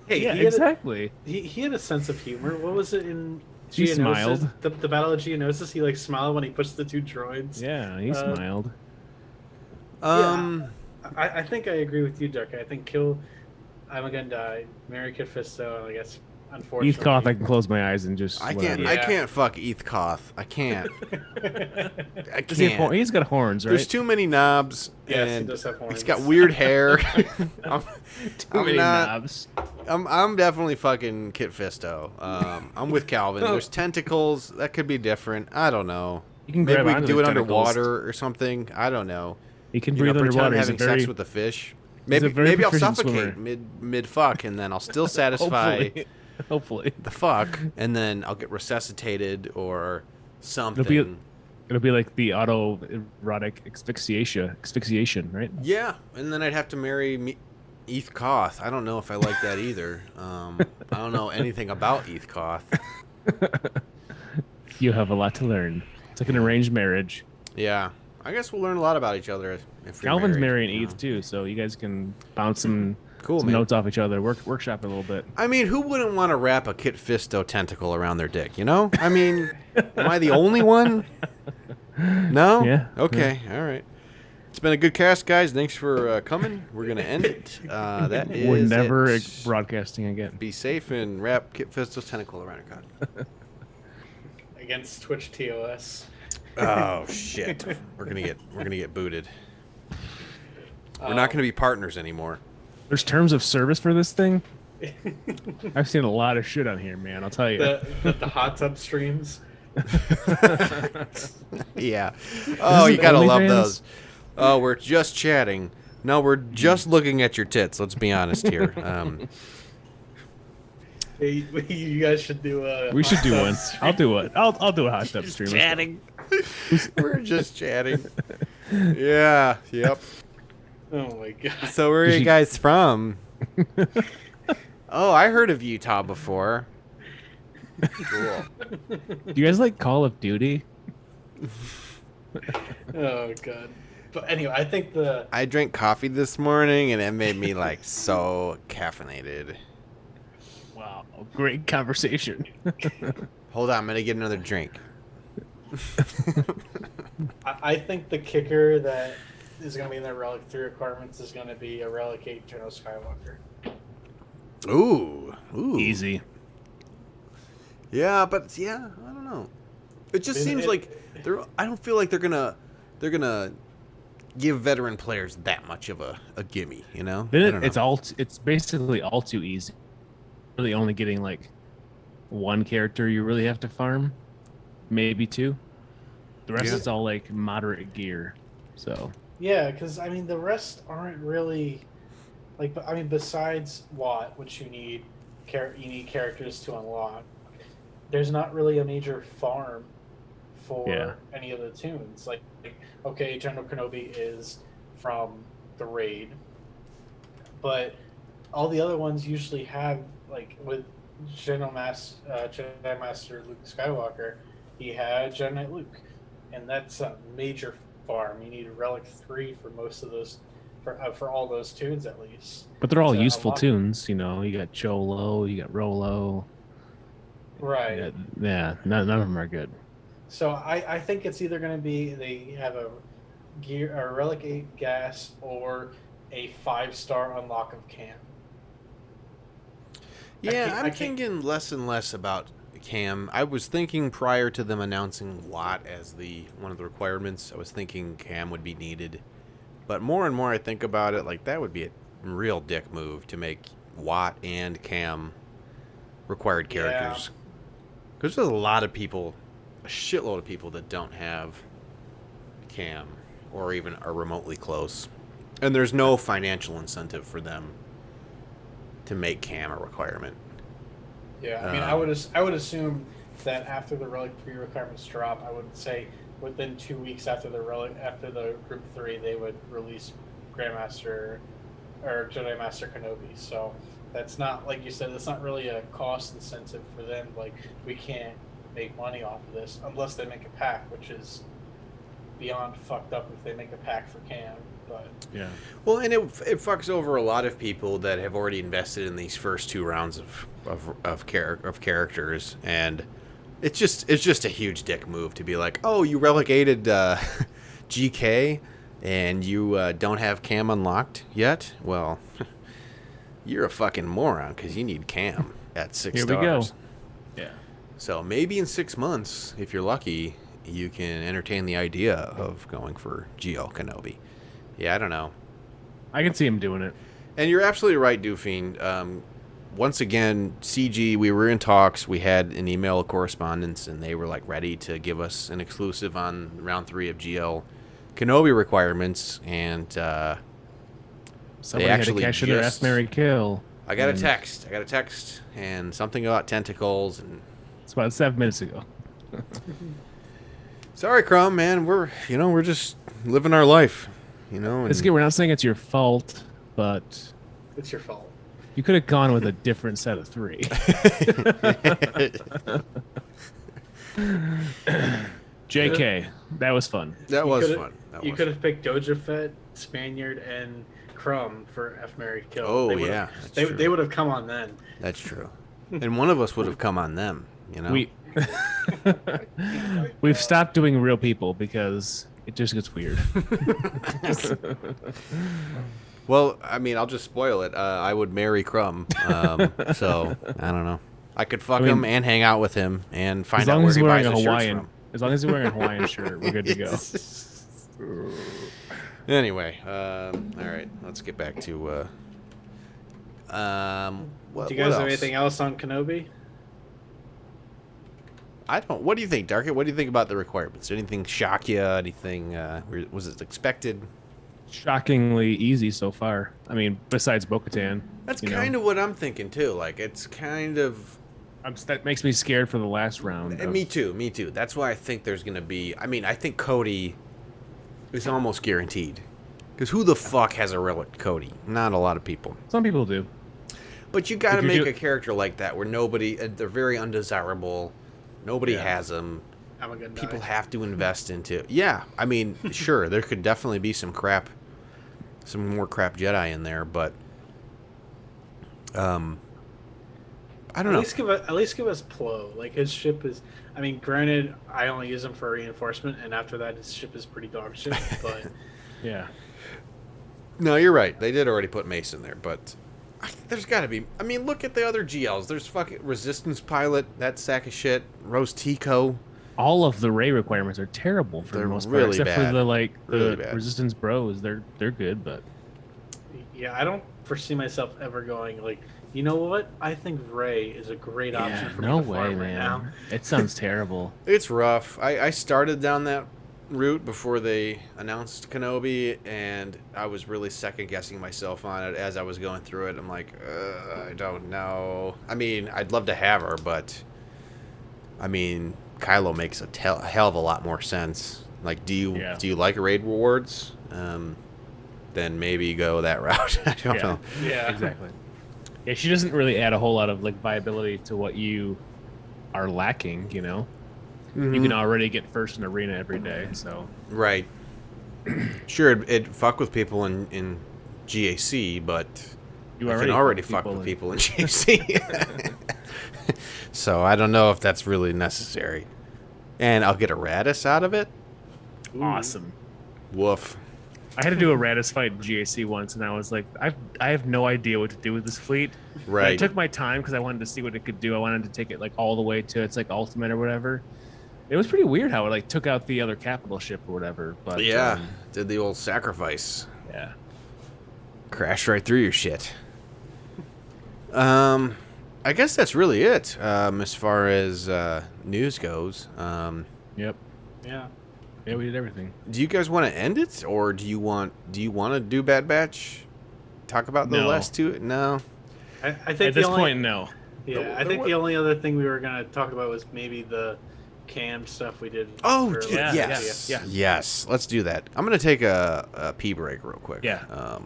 Hey, yeah, exactly. He had a sense of humor. What was it in? He smiled. The Battle of Geonosis. He smiled when he pushed the two droids. Yeah, he smiled. I think I agree with you, Dark. I think kill. I'm gonna die. Marry Kit Fisto. I guess. Unfortunately, Eth Koth, I can close my eyes and just. I can't fuck Eth Koth. I can't. I can't. He's got horns, right? There's too many knobs. Yes, and he does have horns. He's got weird hair. Too many knobs. I'm definitely fucking Kit Fisto. I'm with Calvin. There's tentacles. That could be different. I don't know. You can Maybe we can do it tentacles. underwater or something. I don't know. He can breathe underwater. Having sex with the fish. Maybe I'll suffocate mid fuck, and then I'll still satisfy. Hopefully. The fuck, and then I'll get resuscitated or something. It'll be like the autoerotic asphyxiation, right? Yeah, and then I'd have to marry Eth Koth. I don't know if I like that either. I don't know anything about Eth Koth. You have a lot to learn. It's like an arranged marriage. Yeah, I guess we'll learn a lot about each other if Calvin's married, marrying Eth too, so you guys can bounce some cool notes off each other, workshop it a little bit. I mean, who wouldn't want to wrap a Kit Fisto tentacle around their dick? I mean, am I the only one? No? Yeah. Okay. Yeah. All right. It's been a good cast, guys. Thanks for coming. We're going to end it. That is We're never broadcasting again. Be safe and wrap Kit Fisto's tentacle around your cock. Against Twitch TOS. Oh, shit. We're gonna get booted. We're not going to be partners anymore. There's terms of service for this thing? I've seen a lot of shit on here, man. I'll tell you. The hot tub streams. Yeah. Oh, you gotta love those. Oh, we're just chatting. No, we're just looking at your tits. Let's be honest here. Hey, you guys should do a. We should do one. I'll do it. I'll do a hot tub stream. Chatting. We're just chatting. Yeah. Yep. Oh my god. So where are you guys from? Oh, I heard of Utah before. Cool. Do you guys like Call of Duty? Oh god. But anyway, I think I drank coffee this morning and it made me so caffeinated. Wow, great conversation. Hold on, I'm gonna get another drink. I think the kicker that is going to be in the Relic 3 requirements is going to be a Relic 8 General Skywalker. Ooh. Easy. Yeah, but I don't know. It just seems like I don't feel like they're gonna give veteran players that much of a gimme, you know? It's basically all too easy. Really only getting like one character you really have to farm, maybe two. The rest is all like moderate gear. So yeah, because I mean the rest aren't really like. I mean, besides Watt, which you need characters to unlock. There's not really a major farm for any of the tunes. Like, okay, General Kenobi is from the raid, but all the other ones usually have, like, with Jedi Master Luke Skywalker, he had Jedi Knight Luke, and that's a major farm. You need a Relic 3 for most of those, for all those tunes at least. But they're all useful tunes, you know. You got Cholo, you got Rolo. Right. Yeah, none of them are good. So I think it's either going to be they have a Relic 8 gas or a 5-star unlock of Cam. Yeah, I'm thinking less and less about Cam. I was thinking prior to them announcing Watt as one of the requirements, I was thinking Cam would be needed. But more and more I think about it, like that would be a real dick move to make Watt and Cam required characters. Because there's a lot of people, a shitload of people that don't have Cam or even are remotely close. And there's no financial incentive for them to make Cam a requirement. Yeah, I mean, I would assume that after the Relic 3 requirements drop, I would say within 2 weeks after the Group 3, they would release Grandmaster or Jedi Master Kenobi. So that's not, like you said, that's not really a cost incentive for them. Like, we can't make money off of this unless they make a pack, which is beyond fucked up if they make a pack for Cam. But yeah, well, and it fucks over a lot of people that have already invested in these first 2 rounds of characters, and it's just a huge dick move to be like, oh, you relegated GK and you don't have Cam unlocked yet. Well, you're a fucking moron because you need Cam at 6 stars. Here we go. Yeah. So maybe in 6 months, if you're lucky, you can entertain the idea of going for Geo Kenobi. Yeah, I don't know. I can see him doing it. And you're absolutely right, Doofing. Once again, CG, we were in talks. We had an email correspondence, and they were like ready to give us an exclusive on round 3 of GL Kenobi requirements. And somebody had to cash in their Ask, Marry, Kill. I got a text, and something about tentacles, and it's about 7 minutes ago. Sorry, Crumb, man. We're just living our life. It's good. We're not saying it's your fault, but it's your fault. You could have gone with a different set of 3. JK, that was fun. That was fun. You could have picked Doja Fett, Spaniard, and Crumb for F, Marry, Kill. Oh, they would have come on then. That's true. And one of us would have come on them, We've stopped doing real people because it just gets weird. Well, I mean, I'll just spoil it. I would marry Crumb. So, I don't know. I could fuck him and hang out with him and find out where he buys his shirts from. As long as he's wearing a Hawaiian shirt, we're good to go. Anyway, all right. Let's get back to... Do you guys have anything else on Kenobi? I don't. What do you think, Darkit? What do you think about the requirements? Anything shock you? Anything? Was it expected? Shockingly easy so far. I mean, besides Bo-Katan. That's kind of what I'm thinking too. Like, it's kind of. That makes me scared for the last round. Me too. That's why I think there's going to be. I mean, I think Cody is almost guaranteed. Because who the fuck has a Relic Cody? Not a lot of people. Some people do. But you got to make a character like that where nobody. They're very undesirable. Nobody has them. People have to invest into. Yeah, I mean, sure, there could definitely be some more crap Jedi in there, but I don't know. At least give us Plo. Like his ship is. I mean, granted, I only use him for reinforcement, and after that, his ship is pretty dog shit. But yeah. No, you're right. They did already put Mace in there, but there's got to be. I mean, look at the other GLs. There's fucking Resistance Pilot, that sack of shit. Rose Tico. All of the Ray requirements are terrible for the most part, really except bad. for the Really bad. Resistance Bros. They're good, but yeah, I don't foresee myself ever going like, you know what? I think Ray is a great option for me to farm right now. It sounds terrible. It's rough. I started down that route before they announced Kenobi, and I was really second guessing myself on it as I was going through it. I'm like, I don't know. I mean, I'd love to have her, but I mean, Kylo makes a hell of a lot more sense. Like, do you like raid rewards? Then maybe go that route. I don't know. Yeah, exactly. Yeah, she doesn't really add a whole lot of like viability to what you are lacking. You know, you can already get first in arena every day. So right. Sure, it'd fuck with people in GAC, but you can already fuck with people in GAC. So I don't know if that's really necessary. And I'll get a Radis out of it. Awesome. Woof. I had to do a Radis fight in GAC once, and I was like, I have no idea what to do with this fleet. Right. And I took my time because I wanted to see what it could do. I wanted to take it like all the way to its like ultimate or whatever. It was pretty weird how it like took out the other capital ship or whatever. But yeah, did the old sacrifice. Yeah. Crashed right through your shit. I guess that's really it as far as news goes. Yep. Yeah. Yeah, we did everything. Do you guys want to end it, or do you want to do Bad Batch? Talk about the last two? No. I think at this point, no. Yeah, I think the only other thing we were gonna talk about was maybe the cam stuff we did. Oh, yeah. Yes. Let's do that. I'm gonna take a pee break real quick. Yeah.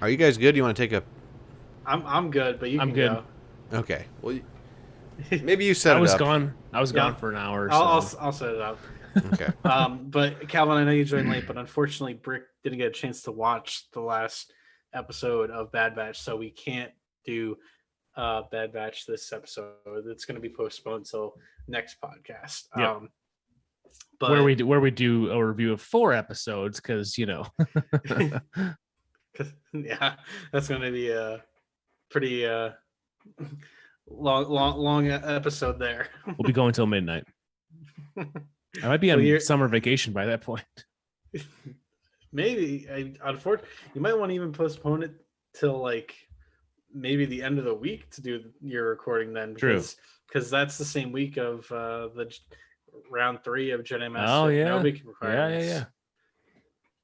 Are you guys good? You want to take a? I'm good, but you can go. Okay. Well, maybe you set it up. I was gone for an hour. I'll set it up. Okay. But Calvin, I know you joined late, but unfortunately, Brick didn't get a chance to watch the last episode of Bad Batch, so we can't do Bad Batch this episode. It's going to be postponed till next podcast. Yep. But where we do a review of 4 episodes, because yeah, that's going to be a pretty long episode there. We'll be going till midnight. I might be on summer vacation by that point. Maybe. Unfortunately, you might want to even postpone it till like maybe the end of the week to do your recording then. Because that's the same week of the round 3 of Jedi Master Kenobi requirements. Yeah.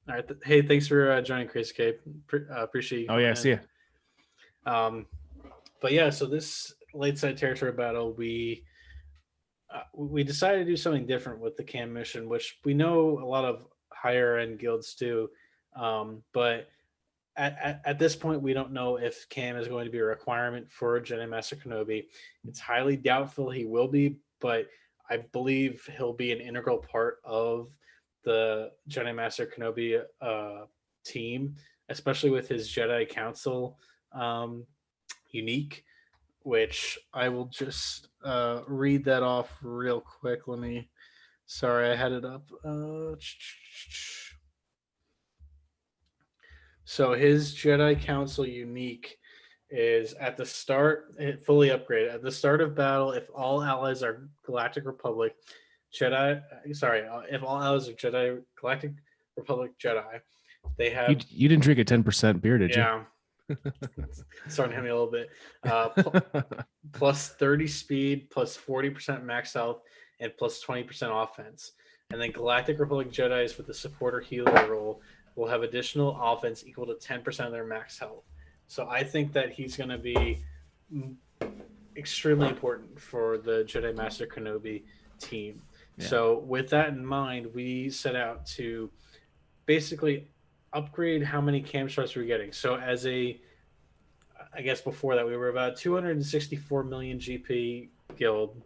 All right. Hey, thanks for joining, Chris Cape. Appreciate you. Oh, yeah. See ya. But yeah, so this late side territory battle, we decided to do something different with the cam mission, which we know a lot of higher end guilds do. But at this point, we don't know if cam is going to be a requirement for Jedi Master Kenobi. It's highly doubtful he will be, but I believe he'll be an integral part of the Jedi Master Kenobi team, especially with his Jedi Council unique, which I will just read that off real quick. Sorry, I had it up. So his Jedi Council unique is at the start, fully upgraded. At the start of battle, if all allies are Galactic Republic Jedi, if all allies are Jedi Galactic Republic Jedi, they have. You didn't drink a 10% beer, did you? Yeah. Starting to hit me a little bit. Plus 30 speed, plus 40% max health, and plus 20% offense. And then Galactic Republic Jedis with the supporter healer role will have additional offense equal to 10% of their max health. So I think that he's going to be extremely important for the Jedi Master Kenobi team. Yeah. So with that in mind, we set out to basically upgrade how many cam shards we're getting. So I guess before that, we were about 264 million GP guild,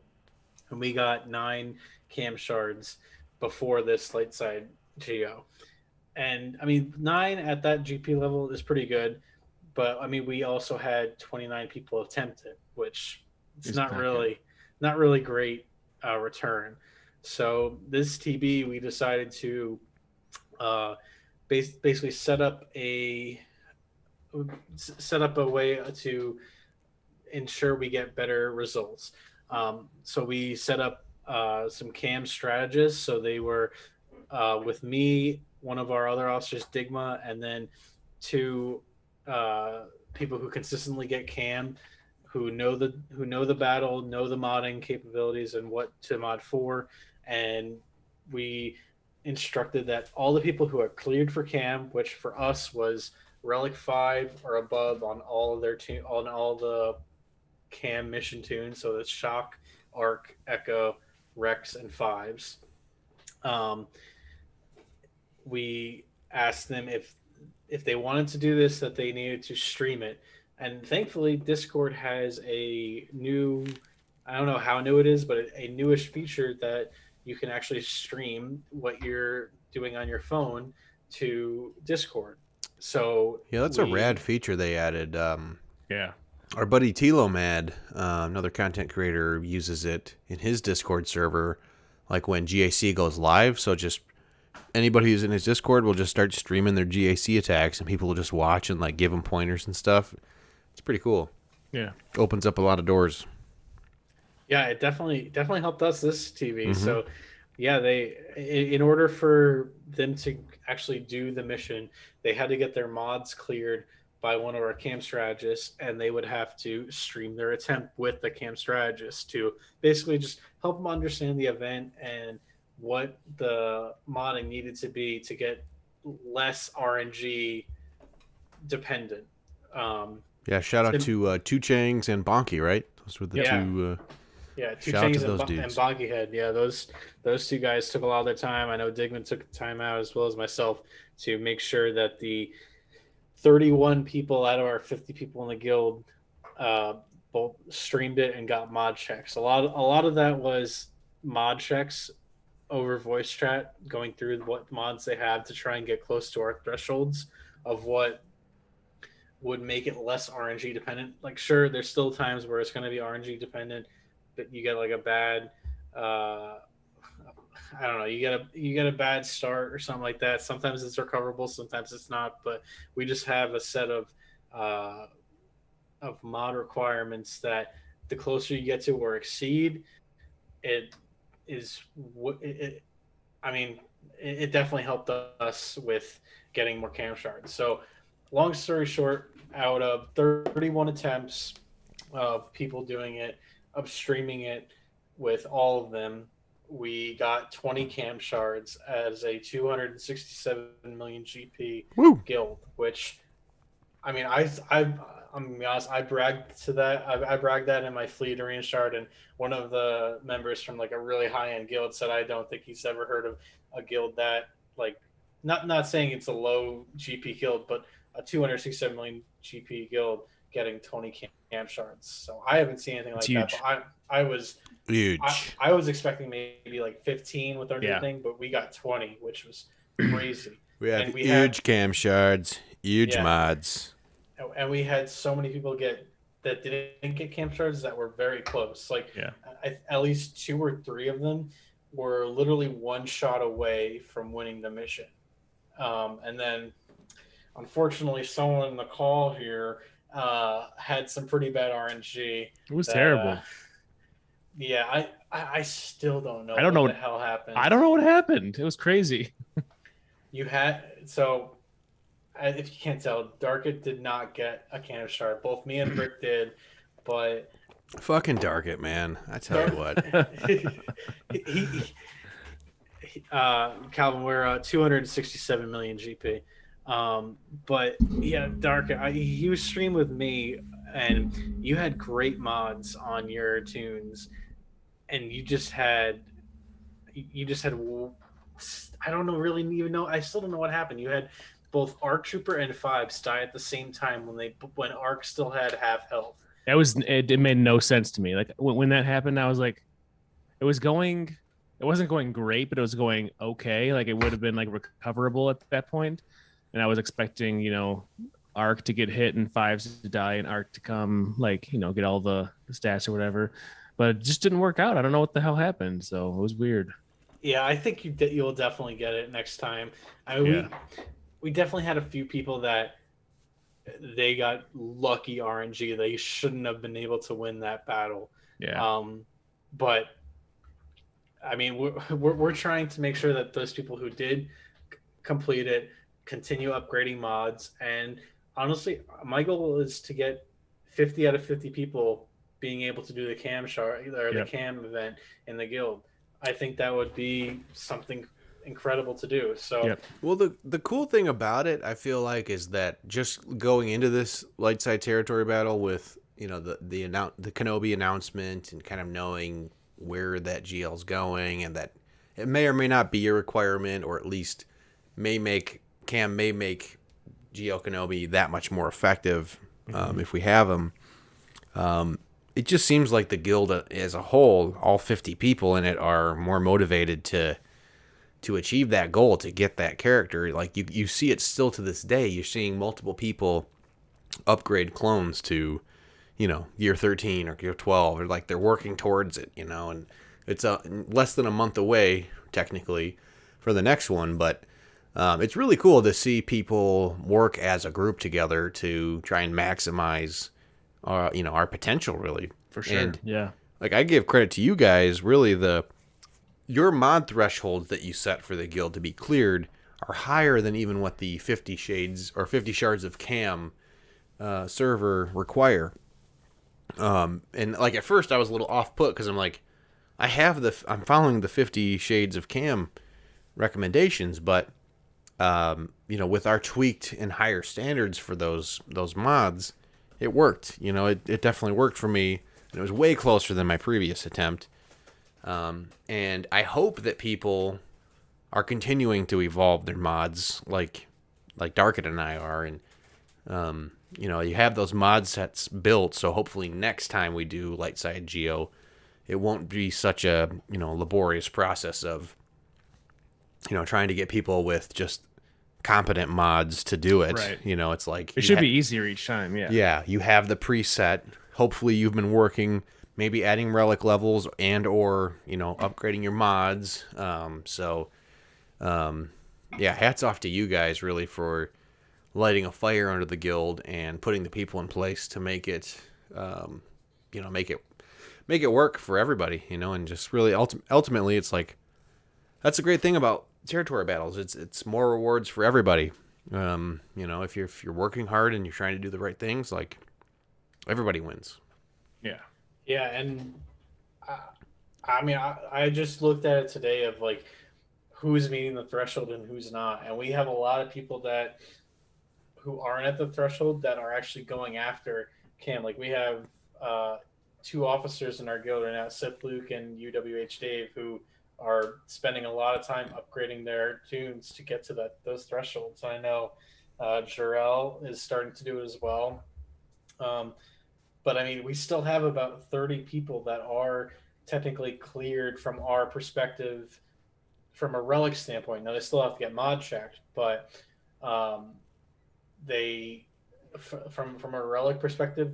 and we got 9 cam shards before this light side GO. And I mean, 9 at that GP level is pretty good, but I mean, we also had 29 people attempt it, which it's not really great return. So this TB, we decided to basically set up a way to ensure we get better results. So we set up some cam strategists. So they were with me, one of our other officers, Digma, and then two people who consistently get cam, who know the battle, know the modding capabilities and what to mod for. And we instructed that all the people who are cleared for cam, which for us was Relic 5 or above on all of their on all the cam mission tunes, so it's Shock, Arc, Echo, Rex, and Fives. We asked them if they wanted to do this, that they needed to stream it. And thankfully, Discord has a new, I don't know how new it is, but a newish feature that you can actually stream what you're doing on your phone to Discord. So yeah, that's a rad feature they added. Yeah. Our buddy Tilo Mad, another content creator, uses it in his Discord server, like when GAC goes live. So just anybody who's in his Discord will just start streaming their GAC attacks, and people will just watch and like give them pointers and stuff. It's pretty cool. Yeah, opens up a lot of doors. Yeah, it definitely helped us this TV. Mm-hmm. So yeah, they, in order for them to actually do the mission, they had to get their mods cleared by one of our cam strategists, and they would have to stream their attempt with the cam strategist to basically just help them understand the event and what the modding needed to be to get less RNG dependent. Yeah, shout out to Two Changs and Bonky, right? Those were the two. Two Changs and Bonky Head. Yeah, those two guys took a lot of their time. I know Digman took time out as well as myself to make sure that the 31 people out of our 50 people in the guild both streamed it and got mod checks. A lot of that was mod checks over voice chat, going through what mods they have to try and get close to our thresholds of what would make it less RNG dependent. Like, sure, there's still times where it's going to be RNG dependent, but you get like a bad I don't know, you get a bad start or something like that. Sometimes it's recoverable, sometimes it's not, but we just have a set of mod requirements that the closer you get to or exceed, it definitely helped us with getting more cam shards. So long story short, out of 31 attempts of people doing it, of streaming it with all of them, we got 20 cam shards as a 267 million GP guild, which, I mean, I'm gonna be honest, I bragged to that. I bragged that in my fleet arena shard, and one of the members from like a really high-end guild said I don't think he's ever heard of a guild that, like, not saying it's a low GP guild, but a 267 million GP guild getting 20 cam shards. So I haven't seen anything like that. But I was huge. I was expecting maybe like 15 with everything, but we got 20, which was crazy. We had huge cam shards, huge mods. And we had so many people that didn't get cam shards that were very close. Like at least 2 or 3 of them were literally one shot away from winning the mission. And then, unfortunately, someone in the call here had some pretty bad RNG. It was terrible. Yeah, I still don't know. What the hell happened. I don't know what happened. It was crazy. If you can't tell, Darkit did not get a cam shard. Both me and Brick did, but fucking Darkit, man. I tell you what. Calvin, we're 267 million GP. But yeah, Darkit, he was streamed with me, and you had great mods on your tunes, and you just had I don't know, really even know. I still don't know what happened. You had both Arc Trooper and Fives die at the same time when Arc still had half health. It made no sense to me. Like when that happened, I was like, it wasn't going great, but it was going okay. Like it would have been like recoverable at that point. And I was expecting, arc to get hit and 5s to die and arc to come, like, get all the stats or whatever. But it just didn't work out. I don't know what the hell happened. So it was weird. Yeah, I think you'll definitely get it next time. I mean, we definitely had a few people that they got lucky RNG. They shouldn't have been able to win that battle. Yeah. But I mean, we're trying to make sure that those people who did complete it continue upgrading mods. And honestly, my goal is to get 50 out of 50 people being able to do the cam shard or the cam event in the guild. I think that would be something incredible to do. So, well, the cool thing about it, I feel like, is that just going into this light side territory battle with the Kenobi announcement and kind of knowing where that GL's going, and that it may or may not be a requirement, or at least may make GL Kenobi that much more effective if we have him. It just seems like the guild as a whole, all 50 people in it, are more motivated to achieve that goal, to get that character. Like you see it still to this day. You're seeing multiple people upgrade clones to, year 13 or year 12, or like they're working towards it, and it's less than a month away technically for the next one. But it's really cool to see people work as a group together to try and maximize our potential, really. For sure. And yeah. Like, I give credit to you guys, really. Your mod thresholds that you set for the guild to be cleared are higher than even what the 50 shades or 50 shards of cam server require. And like at first I was a little off put because I'm like, I'm following the 50 shades of cam recommendations, but with our tweaked and higher standards for those mods, it worked. It definitely worked for me, and it was way closer than my previous attempt. And I hope that people are continuing to evolve their mods like Darkit and I are. And, you have those mod sets built, so hopefully next time we do Lightside Geo, it won't be such a, laborious process of, trying to get people with just competent mods to do it. Right. It's like... It should be easier each time, yeah. Yeah, you have the preset. Hopefully you've been working... maybe adding relic levels and or, upgrading your mods. Hats off to you guys, really, for lighting a fire under the guild and putting the people in place to make it, make it work for everybody, and just really ultimately it's like, that's a great thing about territory battles. It's more rewards for everybody. If you're working hard and you're trying to do the right things, like, everybody wins. Yeah. Yeah, and I just looked at it today of like who's meeting the threshold and who's not, and we have a lot of people who aren't at the threshold that are actually going after Cam. Like, we have 2 officers in our guild right now, Sith Luke and UWH Dave, who are spending a lot of time upgrading their tunes to get to those thresholds. I know Jarrell is starting to do it as well. But I mean, we still have about 30 people that are technically cleared from our perspective, from a relic standpoint. Now, they still have to get mod checked, but from a relic perspective,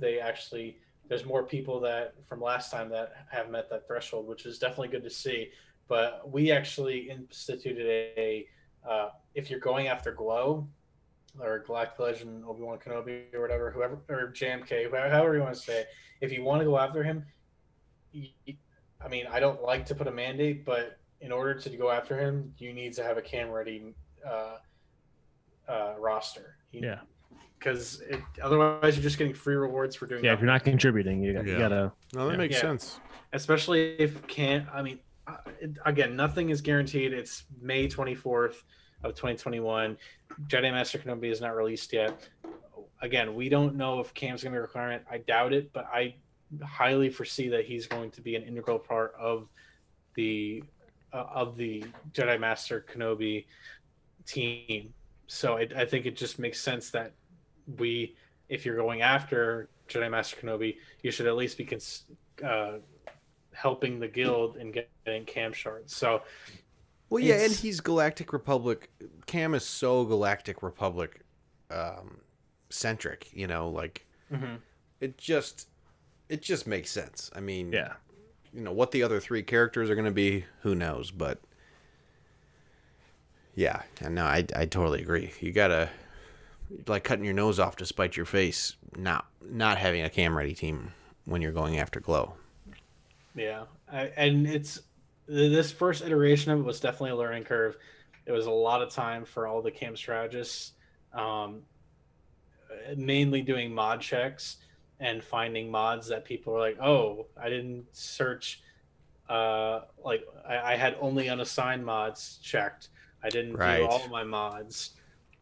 there's more people that from last time that have met that threshold, which is definitely good to see. But we actually instituted if you're going after Glow, or Galactic Legend, Obi-Wan Kenobi, or whatever, whoever, or JMK, however you want to say it, if you want to go after him, I don't like to put a mandate, but in order to go after him, you need to have a cam-ready roster. Yeah. Because otherwise you're just getting free rewards for doing nothing. If you're not contributing, you gotta... No, that makes sense. Especially if again, nothing is guaranteed. It's May 24th of 2021. Jedi Master Kenobi is not released yet. Again, we don't know if Cam's going to be a requirement. I doubt it, but I highly foresee that he's going to be an integral part of the Jedi Master Kenobi team. So I think it just makes sense that if you're going after Jedi Master Kenobi, you should at least be helping the guild in getting cam shards. So, well, yeah, and he's Galactic Republic. Cam is so Galactic Republic centric, like Mm-hmm. it just makes sense. I mean, Yeah. What the other 3 characters are going to be, who knows, but yeah, and no, I totally agree. You gotta, like, cutting your nose off to spite your face, not having a cam ready team when you're going after glow. Yeah, and it's this first iteration of it was definitely a learning curve. It was a lot of time for all the cam strategists, um, mainly doing mod checks and finding mods that people were like, "Oh, I didn't search." Like I had only unassigned mods checked. I didn't do Right. all of my mods,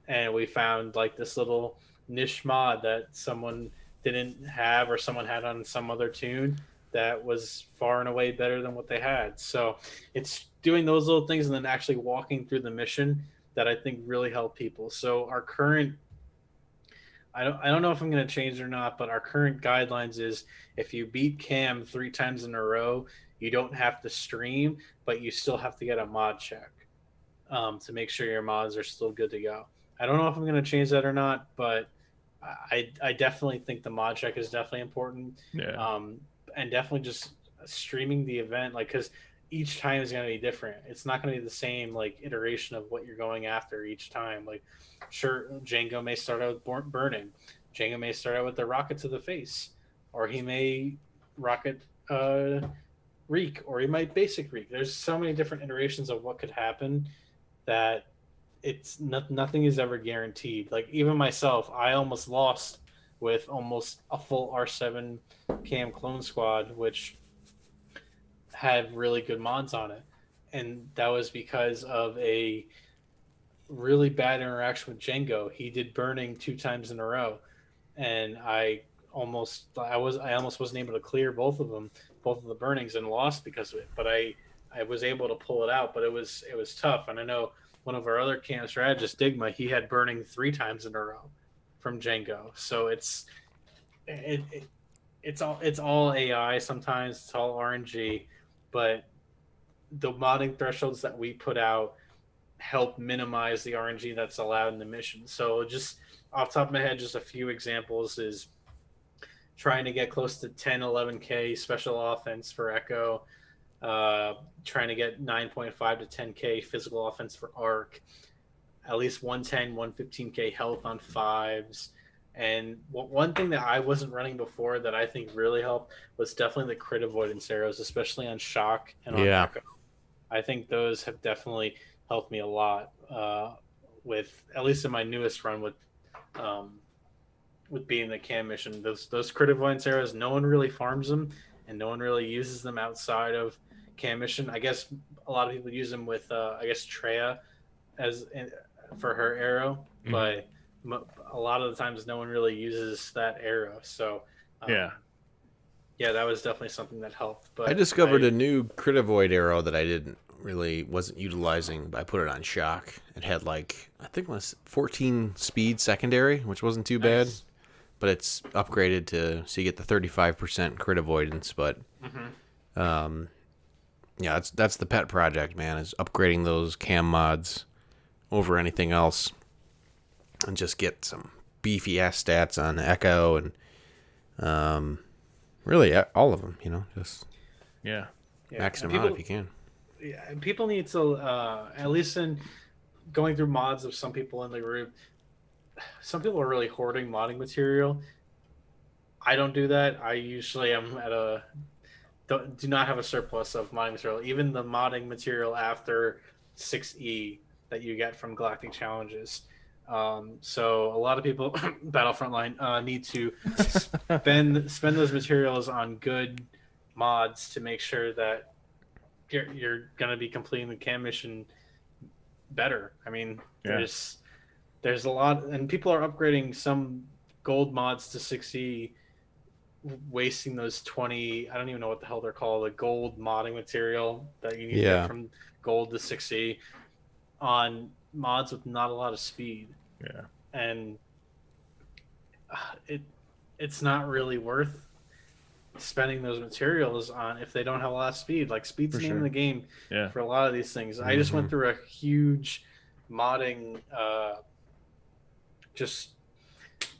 and we found like this little niche mod that someone didn't have or someone had on some other tune that was far and away better than what they had. So it's doing those little things and then actually walking through the mission that I think really help people. So our current I don't know if I'm going to change it or not, but our current guidelines is if you beat Cam 3 times in a row, you don't have to stream, but you still have to get a mod check to make sure your mods are still good to go. I don't know if I'm going to change that or not, but I definitely think the mod check is definitely important. Yeah. And definitely just streaming the event, like, because each time is going to be different. It's not going to be the same like iteration of what you're going after each time. Like, sure, Django may start out with burning. Django may start out with the rocket to the face, or he may rocket reek, or he might basic reek. There's so many different iterations of what could happen that it's nothing is ever guaranteed. Like even myself, I almost lost with almost a full R7 cam clone squad, which had really good mods on it, and that was because of a really bad interaction with Django. He did burning 2 times in a row, and I almost wasn't able to clear both of the burnings, and lost because of it. But I was able to pull it out, but it was tough. And I know one of our other cam strategists, Digma, he had burning 3 times in a row from Django. So it's all AI sometimes. It's all RNG, but the modding thresholds that we put out help minimize the RNG that's allowed in the mission. So just off the top of my head, just a few examples is trying to get close to 10, 11K special offense for Echo, trying to get 9.5 to 10K physical offense for Arc, at least 110, 115K health on 5s. And one thing that I wasn't running before that I think really helped was definitely the crit avoidance arrows, especially on Shock and on Echo. I think those have definitely helped me a lot with, at least in my newest run with being the cam mission. Those crit avoidance arrows, no one really farms them, and no one really uses them outside of cam mission. I guess a lot of people use them with Treya for her arrow, but a lot of the times no one really uses that arrow. So yeah, that was definitely something that helped. But I discovered a new crit avoid arrow that I wasn't utilizing, but I put it on Shock. It had I think it was 14 speed secondary, which wasn't too bad, but it's upgraded so you get the 35% crit avoidance. But yeah, that's the pet project, man, is upgrading those cam mods over anything else and just get some beefy ass stats on Echo and really all of them, just max them out if you can. Yeah, and people need to at least in going through mods of some people in the group, some people are really hoarding modding material. I don't do that. I usually am do not have a surplus of modding material. Even the modding material after 6E that you get from Galactic Challenges. So a lot of people Battlefront line need to spend those materials on good mods to make sure that you're gonna be completing the cam mission better. I mean, there's a lot, and people are upgrading some gold mods to 6E, wasting those 20. I don't even know what the hell they're called. The gold modding material that you need to get from gold to 6E on mods with not a lot of speed. Yeah, and it's not really worth spending those materials on if they don't have a lot of speed. Like, speed's the name of the game for a lot of these things. I just went through a huge modding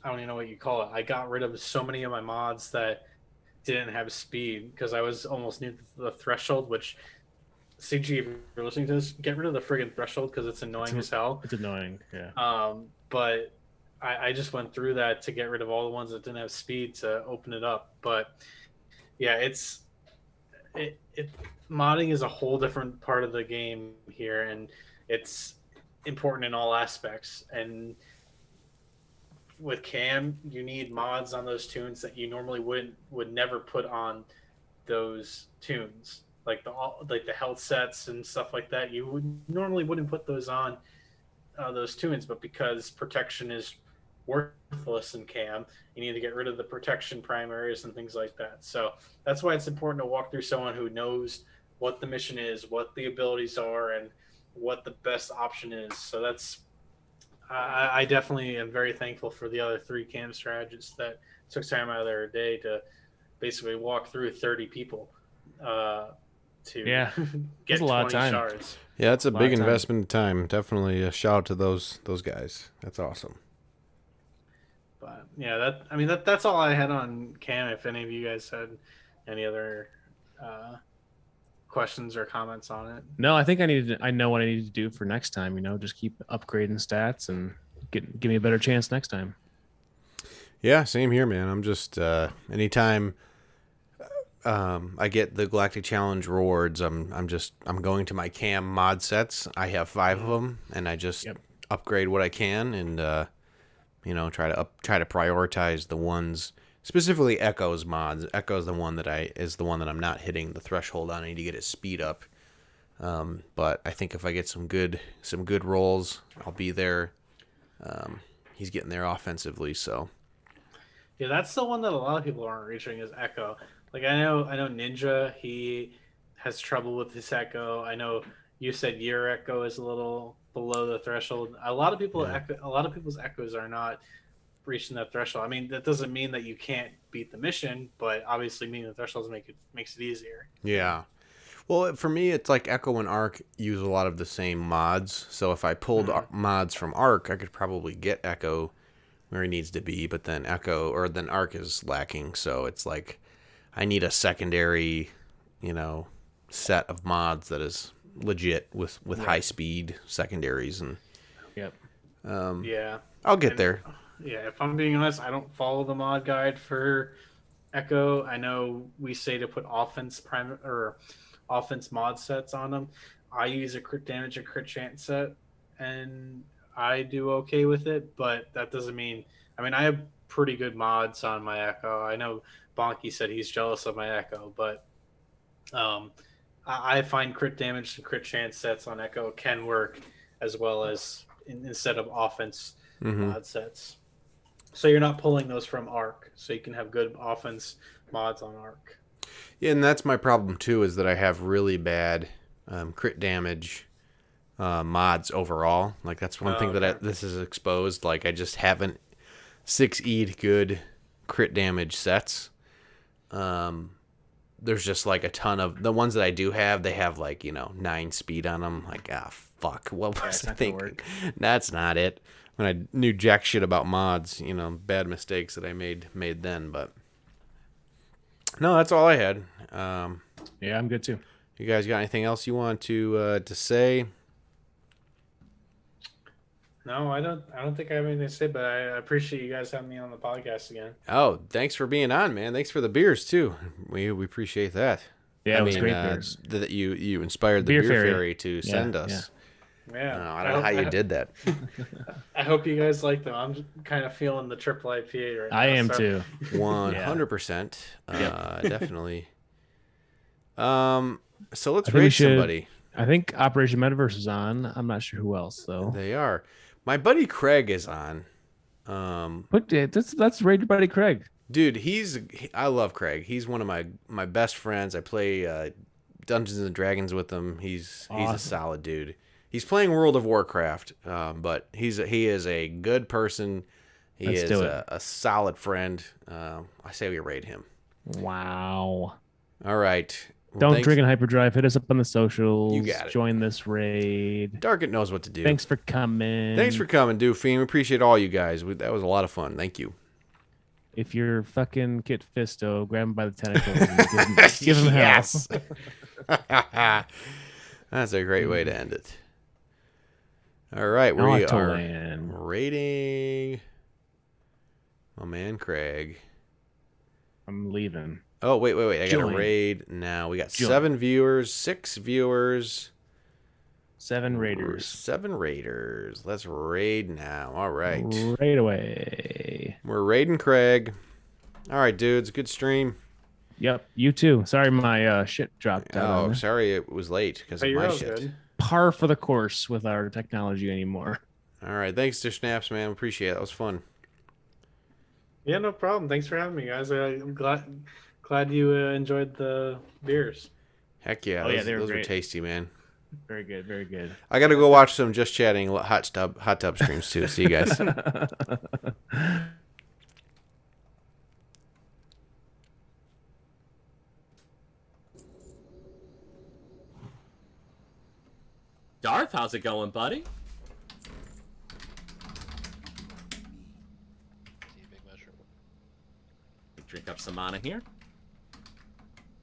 I don't even know what you call it. I got rid of so many of my mods that didn't have speed because I was almost near the threshold, which CG, if you're listening to this, get rid of the friggin' threshold because it's annoying as hell. It's annoying, yeah. But I just went through that to get rid of all the ones that didn't have speed to open it up. But yeah, modding is a whole different part of the game here, and it's important in all aspects. And with Cam, you need mods on those tunes that you normally would never put on those tunes, like the health sets and stuff like that. You normally wouldn't put those on those tunes, but because protection is worthless in Cam, you need to get rid of the protection primaries and things like that. So that's why it's important to walk through someone who knows what the mission is, what the abilities are, and what the best option is. So that's I definitely am very thankful for the other 3 Cam strategists that took time out of their day to basically walk through 30 people to get a lot 20 of time. shards. Yeah, it's a big investment of time. Definitely a shout out to those guys. That's awesome. But yeah, that's all I had on Cam. If any of you guys had any other questions or comments on it. No, I think I know what I need to do for next time. Just keep upgrading stats and give me a better chance next time. Yeah, same here, man. I'm just anytime I get the Galactic Challenge rewards, I'm going to my Cam mod sets. I have 5 of them, and I just upgrade what I can, and try to prioritize the ones. Specifically, Echo's mods. Echo's the one that I'm not hitting the threshold on. I need to get his speed up. But I think if I get some good rolls, I'll be there. He's getting there offensively, so. Yeah, that's the one that a lot of people aren't reaching is Echo. Like I know Ninja, he has trouble with his Echo. I know you said your Echo is a little below the threshold. A lot of people's Echoes are not reaching that threshold. I mean, that doesn't mean that you can't beat the mission, but obviously meeting the thresholds makes it easier. Yeah. Well, for me, it's like Echo and Arc use a lot of the same mods. So if I pulled mods from Arc, I could probably get Echo where he needs to be, but then Arc is lacking. So it's like I need a secondary, set of mods that is legit with high speed secondaries and. Yep. Yeah. I'll get there. Yeah, if I'm being honest, I don't follow the mod guide for Echo. I know we say to put offense mod sets on them. I use a crit damage and crit chance set, and I do okay with it. But that doesn't mean. I have pretty good mods on my Echo. I know Bonky said he's jealous of my Echo, but I find crit damage and crit chance sets on Echo can work as well as instead of offense mod sets. So you're not pulling those from Arc, so you can have good offense mods on Arc. Yeah, and that's my problem too, is that I have really bad crit damage mods overall. Like that's one thing that this is exposed. Like I just haven't 6E'd good crit damage sets. There's just like a ton of the ones that I do have. They have 9 speed on them. Like fuck, what was I thinking? That's not it. When I knew jack shit about mods, bad mistakes that I made then. But no, that's all I had. Yeah, I'm good too. You guys got anything else you want to say? No, I don't think I have anything to say, but I appreciate you guys having me on the podcast again. Oh, thanks for being on, man. Thanks for the beers too. We appreciate that. Yeah, it was great beers. That you inspired the beer fairy to send us. Yeah. I don't know how you did that. I hope you guys like them. I'm kind of feeling the triple IPA right now. I am too. 100%. Definitely. So let's rate somebody. I think Operation Metaverse is on. I'm not sure who else though. They are. My buddy Craig is on. But let's rate your buddy Craig. Dude, I love Craig. He's one of my best friends. I play Dungeons and Dragons with him. He's a solid dude. He's playing World of Warcraft, but he is a good person. He is a solid friend. I say we rate him. Wow. All right. Don't drink in hyperdrive. Hit us up on the socials. You got it. Join this raid. Darkit knows what to do. Thanks for coming. Thanks for coming, Doofy. We appreciate all you guys. That was a lot of fun. Thank you. If you're fucking Kit Fisto, grab him by the tentacles and give him yes. That's a great way to end it. All right, we are rating my man Craig. I'm leaving. Oh, wait. I got to raid now. We got 7 viewers, 6 viewers. 7 raiders. 7 raiders. Let's raid now. All right. Raid away. We're raiding Craig. All right, dudes. Good stream. Yep. You too. Sorry my shit dropped out. Oh, sorry it was late because of my shit. Good. Par for the course with our technology anymore. All right. Thanks to Snaps, man. Appreciate it. That was fun. Yeah, no problem. Thanks for having me, guys. I'm glad you enjoyed the beers. Heck yeah. Those were tasty, man. Very good. Very good. I got to go watch some Just Chatting hot tub streams too. See you guys. Darth, how's it going, buddy? Drink up some mana here.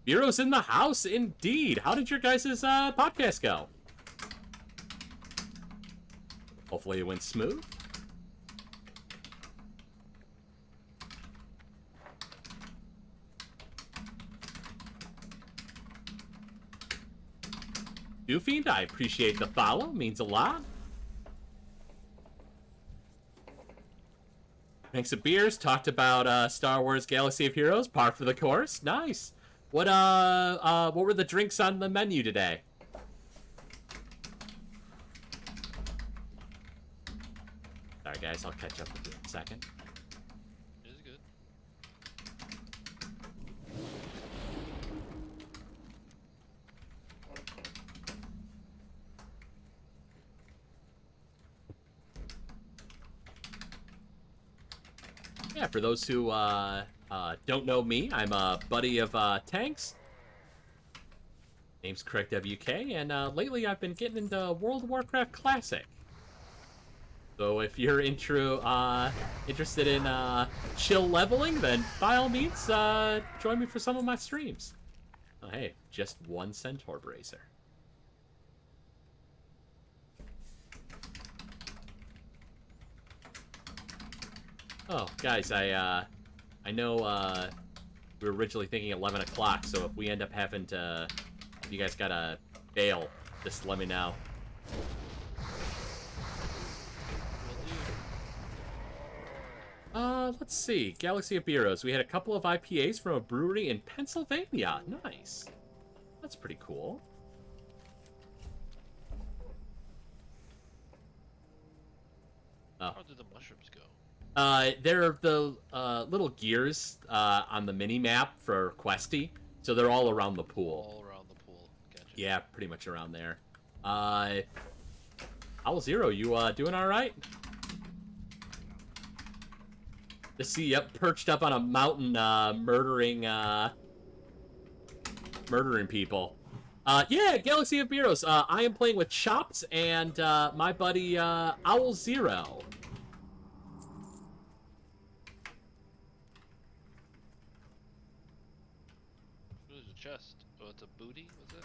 Bureau's in the house, indeed. How did your guys' podcast go? Hopefully it went smooth. Doofy, I appreciate the follow. Means a lot. Thanks to Beers. Talked about Star Wars Galaxy of Heroes. Par for the course. Nice. What were the drinks on the menu today? Sorry, guys. I'll catch up with you in a second. It is good. Yeah, for those who don't know me, I'm a buddy of Tanks. Name's Craig WK, and lately I've been getting into World of Warcraft Classic. So if you're interested in chill leveling, then by all means, join me for some of my streams. Oh, hey, just 1 Centaur Bracer. Oh, guys, I know we were originally thinking 11 o'clock, so if we end up having to, if you guys gotta bail, just let me know. Let's see. Galaxy of Heroes. We had a couple of IPAs from a brewery in Pennsylvania. Nice. That's pretty cool. How did the mushrooms go? They're the little gears on the mini map for Questy, so they're all around the pool. All around the pool. Gotcha. Yeah, pretty much around there. Owl Zero, you doing all right? To see, yep, perched up on a mountain, murdering people. Yeah, Galaxy of Heroes. I am playing with Chops and my buddy Owl Zero. Who's a chest? Oh, it's a booty, was it?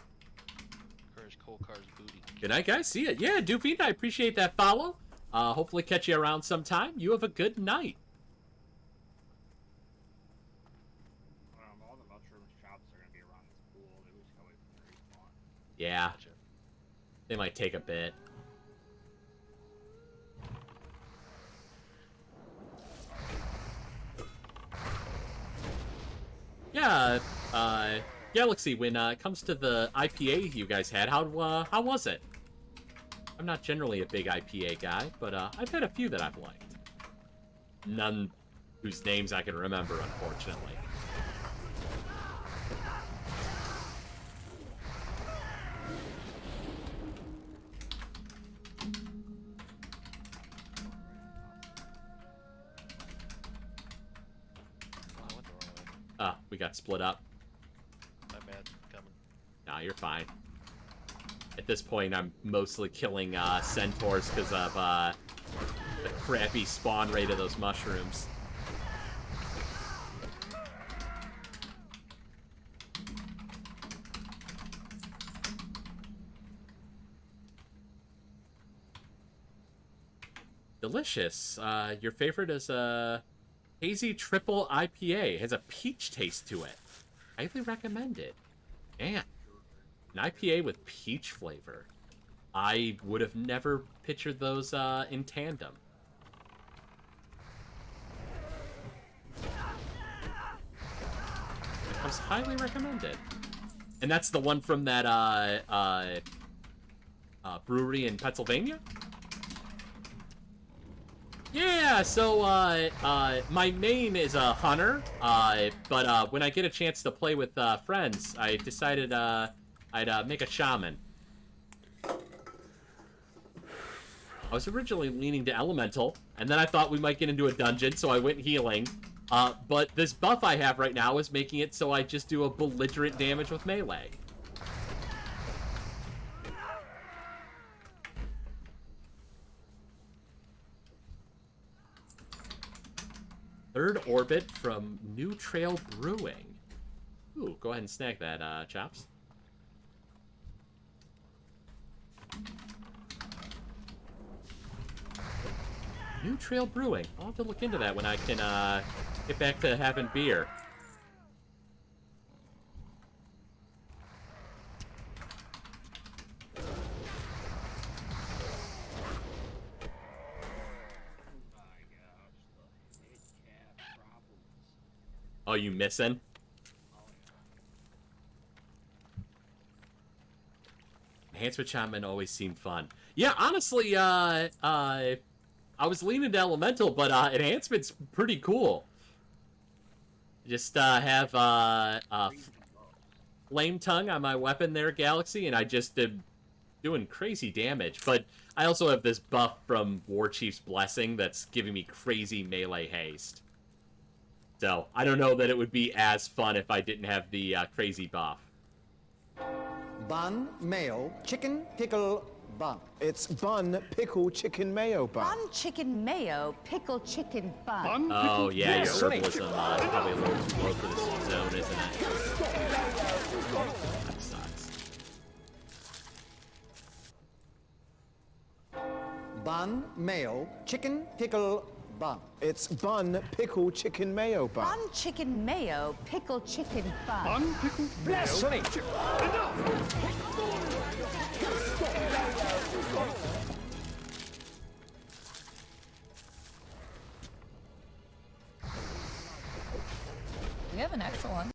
Courage Kolkar's booty. Good night, guys. See ya. Yeah, Doofy, I appreciate that follow. Hopefully catch you around sometime. You have a good night. All the mushrooms shops are gonna be around this pool. They just go away from where you spawn. Yeah. Gotcha. They might take a bit. Yeah, Galaxy, when it comes to the IPA you guys had, how was it? I'm not generally a big IPA guy, but I've had a few that I've liked. None whose names I can remember, unfortunately. Oh, I went the wrong way. We got split up. My bad. Coming. Nah, you're fine. At this point, I'm mostly killing centaurs because of the crappy spawn rate of those mushrooms. Delicious. Your favorite is a hazy triple IPA. It has a peach taste to it. Highly recommend it. Man, an IPA with peach flavor. I would have never pictured those in tandem. It was highly recommended. And that's the one from that brewery in Pennsylvania? Yeah, so, my main is a hunter, but when I get a chance to play with friends, I decided I'd make a shaman. I was originally leaning to elemental, and then I thought we might get into a dungeon, so I went healing. But this buff I have right now is making it so I just do a belligerent damage with melee. Third orbit from New Trail Brewing. Ooh, go ahead and snag that, Chops. New Trail Brewing. I'll have to look into that when I can get back to having beer. Oh, you missing? Enhancement Shaman always seemed fun. Yeah, honestly, I was leaning to Elemental, but Enhancement's pretty cool. Just have Flame Tongue on my weapon there, Galaxy, and I just am doing crazy damage. But I also have this buff from War Chief's Blessing that's giving me crazy melee haste. So, I don't know that it would be as fun if I didn't have the crazy buff. Bun, mayo, chicken, pickle, bun. It's bun, pickle, chicken, mayo bun. Bun, chicken, mayo, pickle, chicken, bun. Oh, yeah, your herbalism probably a little too low for this zone, isn't it? That sucks. Bun, mayo, chicken, pickle, bun. It's bun, pickle, chicken, mayo bun. Bun, chicken, mayo, pickle, chicken, bun. Bun, pickle, Blasphemy! We have an extra one.